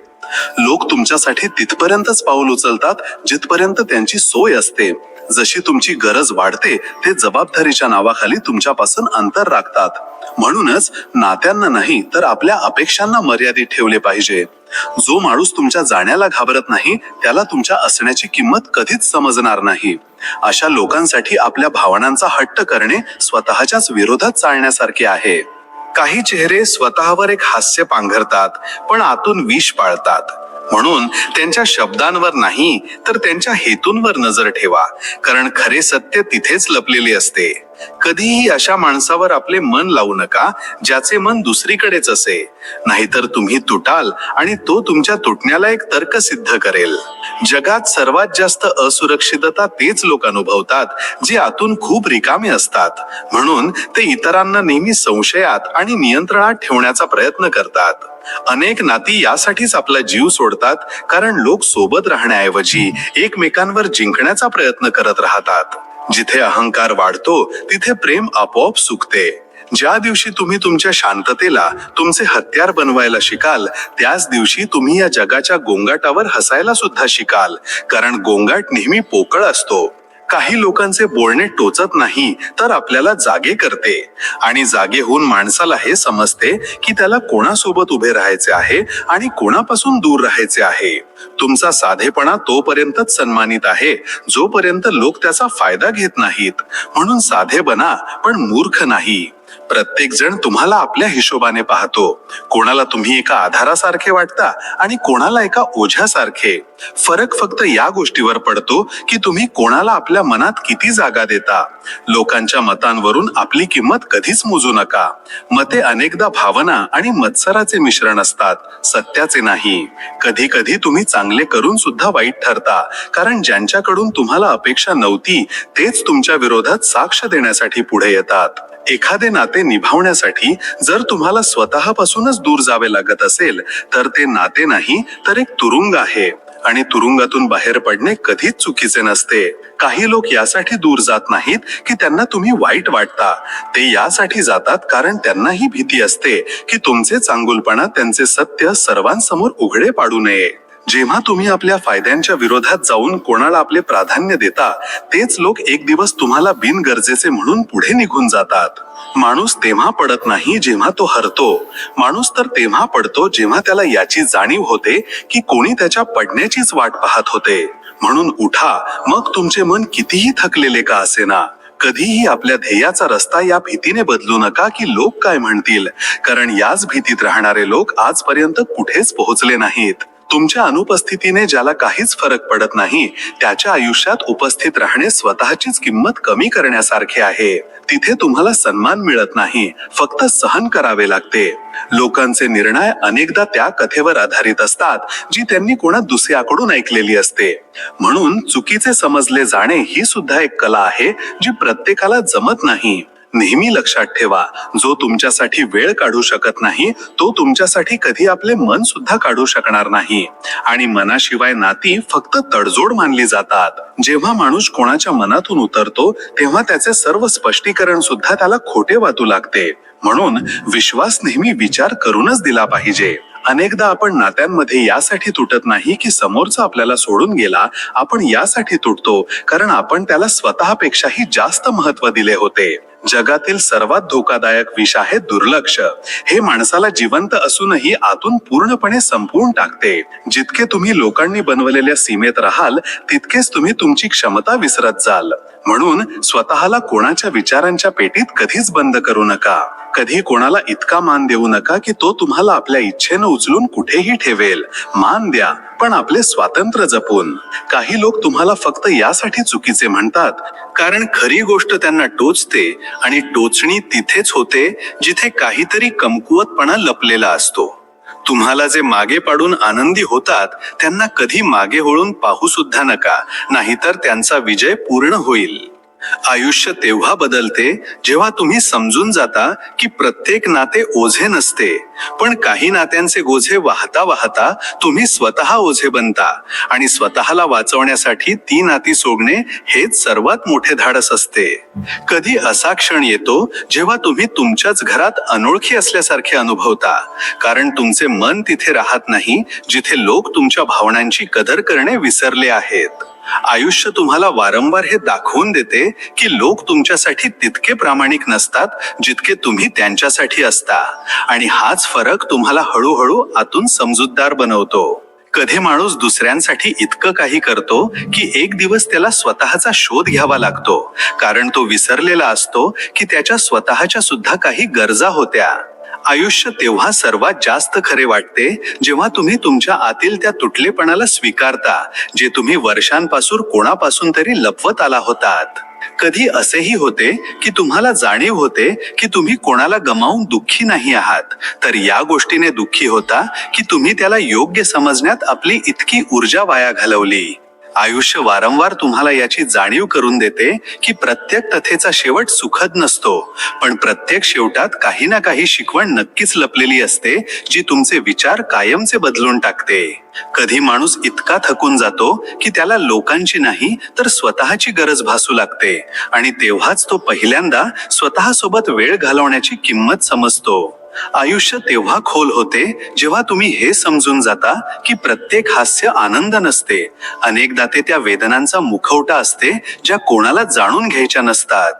लोक तुमच्यासाठी तिथपर्यंतच पाऊल उचलतात जिथपर्यंत त्यांची सोय असते. जशी तुमची गरज वाढते ते जबाबदारीच्या नावाखाली तुमच्यापासून अंतर राखतात. म्हणूनच नात्यांना नाही तर आपल्या अपेक्षांना मर्यादित ठेवले पाहिजे. जो माणूस तुमच्या जाण्याला घाबरत नाही त्याला तुमच्या असण्याची किंमत कधीच समजणार नाही. अशा लोकांसाठी आपल्या भावनांचा हट्ट करणे स्वतःच्याच विरोधात चालण्यासारखे आहे. काही चेहरे स्वतःवर एक हास्य पांघरतात पण आतून विष पाळतात. म्हणून त्यांच्या शब्दांवर नाही तर त्यांच्या हेतूंवर नजर ठेवा, कारण खरे सत्य तिथेच लपलेले असते. कधीही अशा माणसावर आपले मन लावू नका ज्याचे मन दुसरीकडेच असे, नाहीतर तुम्ही तुटाल आणि तो तुमच्या तुटण्याला एक तर्क सिद्ध करेल. जगात सर्वात जास्त असुरक्षितता तेच लोक अनुभवतात जे आतून खूप रिकामे असतात. म्हणून ते इतरांना नेहमी संशयात आणि नियंत्रणात ठेवण्याचा प्रयत्न करतात. अनेक नाती यासाठीच आपला जीव सोडतात कारण लोक सोबत राहण्याऐवजी एकमेकांवर जिंकण्याचा प्रयत्न करत राहतात. जिथे अहंकार वाढतो तिथे प्रेम आपोआप सुकते. ज्या दिवशी तुम्ही तुमच्या शांततेला तुमचे हत्यार बनवायला शिकाल त्याच दिवशी तुम्ही या जगाच्या गोंगाटावर हसायला सुद्धा शिकाल, कारण गोंगाट नेहमी पोकळ असतो. काही लोकांचे बोलणे टोचत नाही तर आपल्याला जागे करते, आणि जागे होऊन माणसाला हे समजते की त्याला कोणासोबत उभे राहायचे आहे आणि कोणापासून दूर राहायचे आहे. तुमचा साधेपणा तोपर्यंतच सन्मानित आहे जोपर्यंत लोक त्याचा फायदा घेत नाहीत. म्हणून साधे बना पण मूर्ख नाही. प्रत्येक जण तुम्हाला आपल्या हिशोबाने पाहतो. कोणाला तुम्ही एका आधारासारखे वाटता आणि कोणाला एका ओझ्यासारखे. फरक फक्त या गोष्टीवर पडतो की तुम्ही कोणाला आपल्या मनात किती जागा देता. लोकांच्या मतांवरून आपली किंमत कधीच मोजू नका. मते अनेकदा भावना आणि मत्सराचे मिश्रण असतात, सत्याचे नाही. कधी कधी तुम्ही चांगले करून सुद्धा वाईट ठरता, कारण ज्यांच्याकडून तुम्हाला अपेक्षा नव्हती तेच तुमच्या विरोधात साक्ष देण्यासाठी पुढे येतात. एखादे नाते निभावण्यासाठी जर तुम्हाला स्वतःपासूनच दूर जावे लागत असेल तर ते नाते नाही तर एक तुरुंग आहे. आणि तुरुंगातून बाहेर पडणे कधीच चुकीचे नसते. काही लोक यासाठी दूर जात नाहीत की त्यांना तुम्ही वाईट वाटता. ते यासाठी जातात कारण त्यांना ही भीती असते की तुमचे चांगुलपणा, त्यांचे सत्य सर्वांसमोर उघडे पाडू नये. जेव्हा तुम्ही आपल्या फायद्यांच्या विरोधात जाऊन कोणाला आपले प्राधान्य देता, तेच लोक एक दिवस तुम्हाला बिनगरजेचे म्हणून पुढे निघून जातात. माणूस तेव्हा पडत नाही जेव्हा तो हरतो. माणूस तर तेव्हा पडतो जेव्हा त्याला याची जाणीव होते की कोणी त्याच्या पडण्याचीच वाट पाहत होते. म्हणून उठा, मग तुमचे मन कितीही थकलेले का असेना. कधीही आपल्या ध्येयाचा रस्ता या भीतीने बदलू नका की लोक काय म्हणतील, कारण याच भीतीत राहणारे लोक आजपर्यंत कुठेच पोहोचले नाहीत. तुमच्या अनुपस्थितीने ज्याला काहीच फरक पडत नाही, त्याच्या आयुष्यात उपस्थित राहणे स्वतःचीच किंमत कमी करण्यासारखे आहे. तिथे तुम्हाला सन्मान मिळत नाही, फक्त सहन करावे लागते. लोकांचे निर्णय अनेकदा त्या कथेवर आधारित असतात जी त्यांनी कोणा दुसऱ्याकडून ऐकलेली असते. म्हणून चुकीचे समजले जाणे ही सुद्धा एक कला आहे जी प्रत्येकाला जमत नाही. नेहमी लक्षात ठेवा, जो तुमच्यासाठी वेळ काढू शकत नाही तो तुमच्यासाठी कधी आपले मन सुद्धा काढू शकणार नाही. आणि मनाशिवाय नाती फक्त तडजोड मानली जातात. जेव्हा माणूस कोणाच्या मनातून उतरतो तेव्हा त्याचे सर्व स्पष्टीकरण सुद्धा त्याला खोटे वाटू लागते. म्हणून विश्वास नेहमी विचार करूनच दिला पाहिजे. अनेकदा आपण नात्यांमध्ये यासाठी तुटत नाही की समोरचा आपल्याला सोडून गेला, आपण यासाठी तुटतो कारण आपण त्याला स्वतःपेक्षाही जास्त महत्त्व दिले होते. जगातील सर्वात धोकादायक विष आहे दुर्लक्ष. हे माणसाला जिवंत असूनही आतून पूर्णपणे संपवून टाकते. जितके तुम्ही लोकांनी बनवलेल्या सीमेत राहाल तितकेच तुम्ही तुमची क्षमता विसरत जाल. म्हणून स्वतःला कोणाच्या विचारांच्या पेटीत कधीच बंद करू नका. कधी कोणाला इतका मान देऊ नका की तो तुम्हाला आपल्या इच्छेनं उचलून कुठेही ठेवेल. मान द्या, पण आपले स्वातंत्र्य जपून. काही लोक तुम्हाला फक्त यासाठी चुकीचे म्हणतात कारण खरी गोष्ट त्यांना टोचते आणि टोचणी तिथेच होते जिथे काहीतरी कमकुवतपणा लपलेला असतो. तुम्हाला जे मागे पाडून आनंदी होतात त्यांना कधी मागे वळून पाहू सुद्धा नका, नाहीतर त्यांचा विजय पूर्ण होईल. आयुष्य तेव्हा बदलते जेव्हा तुम्ही समजून जाता की प्रत्येक नाते ओझे नसते, पण काही नात्यांचे गोझे वाहता वाहता तुम्ही स्वतः ओझे बनता. आणि स्वतःला वाचवण्यासाठी ती नाती सोडणे हेच सर्वात मोठे धाडस असते. कधी असा क्षण येतो जेव्हा तुम्ही तुमच्याच घरात अनोळखी असल्यासारखे अनुभवता, कारण तुमचे मन तिथे राहत नाही जिथे लोक तुमच्या भावनांची कदर करणे विसरले आहेत. आयुष्य तुम्हाला वारंवार हे दाखवून देते की लोक तुमच्यासाठी तितके प्रामाणिक नसतात जितके तुम्ही त्यांच्यासाठी असता. आणि हाच फरक तुम्हाला हळूहळू आतून समजूतदार बनवतो. कधी माणूस दुसऱ्यांसाठी इतकं काही करतो की एक दिवस त्याला स्वतःचा शोध घ्यावा लागतो, कारण तो विसरलेला असतो की त्याच्या स्वतःच्या सुद्धा काही गरजा होत्या. आयुष्य तेव्हा सर्वात जास्त खरे वाटते जेव्हा तुम्ही तुमच्या आतील त्या तुटलेपणाला स्वीकारता जे तुम्ही वर्षांपासून कोणापासून तरी लपवत आला होतात. कधी असेही होते की तुम्हाला जाणीव होते की तुम्ही कोणाला गमावून दुःखी नाही आहात, तर या गोष्टीने दुःखी होता की तुम्ही त्याला योग्य समजण्यात आपली इतकी ऊर्जा वाया घालवली. आयुष्य वारंवार तुम्हाला याची जाणीव करून देते की प्रत्येक कथेचा शेवट सुखद नसतो, पण प्रत्येक शेवटात काही ना काही शिकवण नक्कीच लपलेली असते जी तुमचे विचार कायमचे बदलून टाकते. कधी माणूस इतका थकून जातो की त्याला लोकांची नाही तर स्वतःची गरज भासू लागते, आणि तेव्हाच तो पहिल्यांदा स्वतःसोबत वेळ घालवण्याची किंमत समजतो. आयुष्य तेव्हा खोल होते जेव्हा तुम्ही हे समजून जाता की प्रत्येक हास्य आनंद नसते. अनेकदा ते त्या वेदनांचा मुखवटा असते ज्या कोणाला जाणून घ्यायच्या नसतात.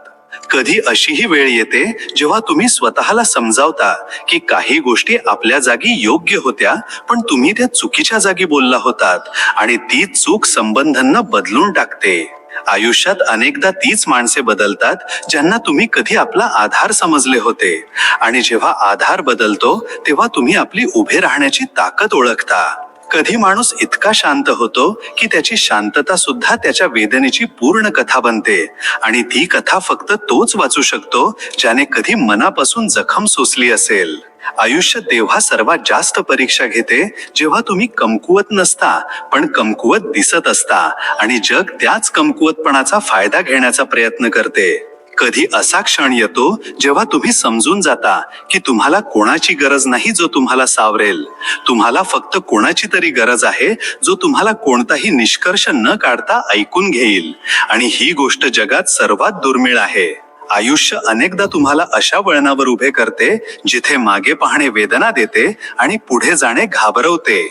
कधी अशीही वेळ येते जेव्हा तुम्ही स्वतःला समजावता की काही गोष्टी आपल्या जागी योग्य होत्या, पण तुम्ही त्या चुकीच्या जागी बोलला होतात, आणि ती चूक संबंधांना बदलून टाकते. आयुष्यात अनेकदा तीच माणसे बदलतात ज्यांना तुम्ही कधी आपला आधार समजले होते, आणि जेव्हा आधार बदलतो तेव्हा तुम्ही आपली उभे राहण्याची ताकद ओळखता. कधी माणूस इतका शांत होतो की त्याची शांतता सुद्धा त्याच्या वेदनेची पूर्ण कथा बनते, आणि ती कथा फक्त तोच वाचू शकतो ज्याने कधी मनापासून जखम सोसली असेल. आयुष्य तेव्हा सर्वात जास्त परीक्षा घेते जेव्हा तुम्ही कमकुवत नसता पण कमकुवत दिसत असता, आणि जग त्याच कमकुवतपणाचा फायदा घेण्याचा प्रयत्न करते. कधी असा क्षण येतो जेव्हा तुम्ही समजून जाता की तुम्हाला कोणाची गरज नाही जो तुम्हाला सावरेल. तुम्हाला फक्त कोणाची तरी गरज आहे जो तुम्हाला कोणताही निष्कर्ष न काढता ऐकून घेईल, आणि ही गोष्ट जगात सर्वात दुर्मिळ आहे. आयुष्य अनेकदा तुम्हाला अशा वळणावर उभे करते जिथे मागे पाहणे वेदना देते आणि पुढे जाणे घाबरवते.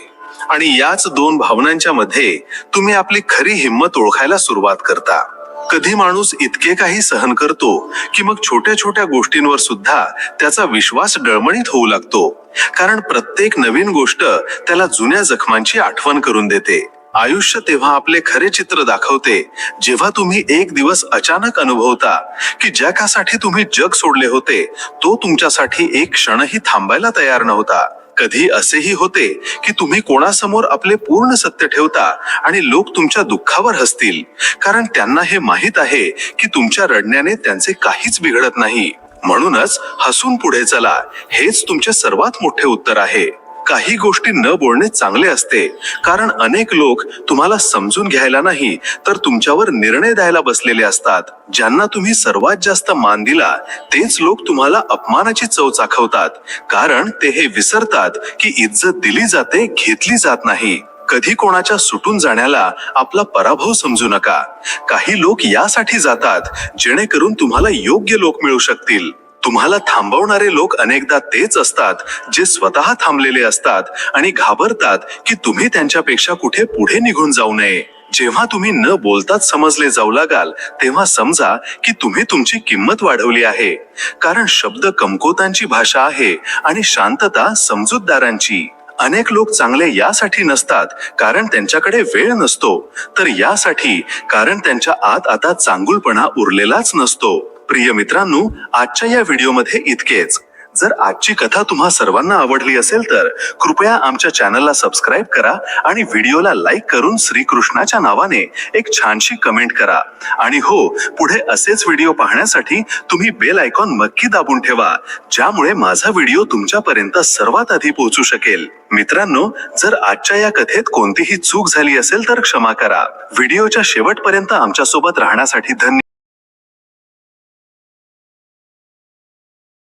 आणि याच दोन भावनांच्या मध्ये तुम्ही आपली खरी हिंमत ओळखायला सुरुवात करता. कधी माणूस इतके काही सहन करतो की मग छोट्या छोट्या गोष्टींवर सुद्धा त्याचा विश्वास डळमळीत होऊ लागतो, कारण प्रत्येक नवीन गोष्ट त्याला जुन्या जखमांची आठवण करून देते. आयुष्य तेव्हा आपले खरे चित्र दाखवते जेव्हा तुम्ही एक दिवस अचानक अनुभवता की ज्यासाठी तुम्ही जग सोडले होते तो तुमच्यासाठी एक क्षणही थांबायला तयार नव्हता. कधी असेही होते की तुम्ही कोणासमोर आपले पूर्ण सत्य ठेवता आणि लोक तुमच्या दुःखावर हसतील, कारण त्यांना हे माहित आहे की तुमच्या रडण्याने त्यांचे काहीच बिघडत नाही. म्हणूनच हसून पुढे चला हेच तुमचे सर्वात मोठे उत्तर आहे. काही गोष्टी न बोलणे चांगले असते, कारण अनेक लोक तुम्हाला समजून घ्यायला नाही तर तुमच्यावर निर्णय द्यायला बसलेले असतात. ज्यांना तुम्ही सर्वात जास्त मान दिला तेच लोक तुम्हाला अपमानाची चव चाखवतात, कारण ते हे विसरतात की इज्जत दिली जाते, घेतली जात नाही. कधी कोणाच्या सुटून जाण्याला आपला पराभव समजू नका. काही लोक यासाठी जातात जेणेकरून तुम्हाला योग्य लोक मिळू शकतील. तुम्हाला थांबवणारे लोक अनेकदा तेच असतात जे स्वतः थांबलेले असतात आणि घाबरतात की तुम्ही त्यांच्यापेक्षा कुठे पुढे निघून जाऊ नये. जेव्हा तुम्ही न बोलताच समजले जाऊ लागाल तेव्हा समजा की तुम्ही तुमची किंमत वाढवली आहे, कारण शब्द कमकुवतांची भाषा आहे आणि शांतता समजूतदारांची. अनेक लोक चांगले यासाठी नसतात कारण त्यांच्याकडे वेळ नसतो, तर यासाठी कारण त्यांच्या आत आता चांगुलपणा उरलेलाच नसतो. प्रिय मित्रांनो, आजच्या या व्हिडिओमध्ये इतकेच. जर आजची कथा तुम्हा सर्वांना आवडली असेल तर कृपया आमच्या चॅनलला सबस्क्राईब करा आणि व्हिडिओला लाईक करून श्रीकृष्णाच्या नावाने एक छानशी कमेंट करा. आणि हो, पुढे असेच व्हिडिओ पाहण्यासाठी तुम्ही बेल आयकॉन नक्की दाबून ठेवा, ज्यामुळे माझा व्हिडिओ तुमच्यापर्यंत सर्वात आधी पोहोचू शकेल. मित्रांनो, जर आजच्या या कथेत कोणतीही चूक झाली असेल तर क्षमा करा. व्हिडिओच्या शेवटपर्यंत आमच्यासोबत राहण्यासाठी धन्यवाद.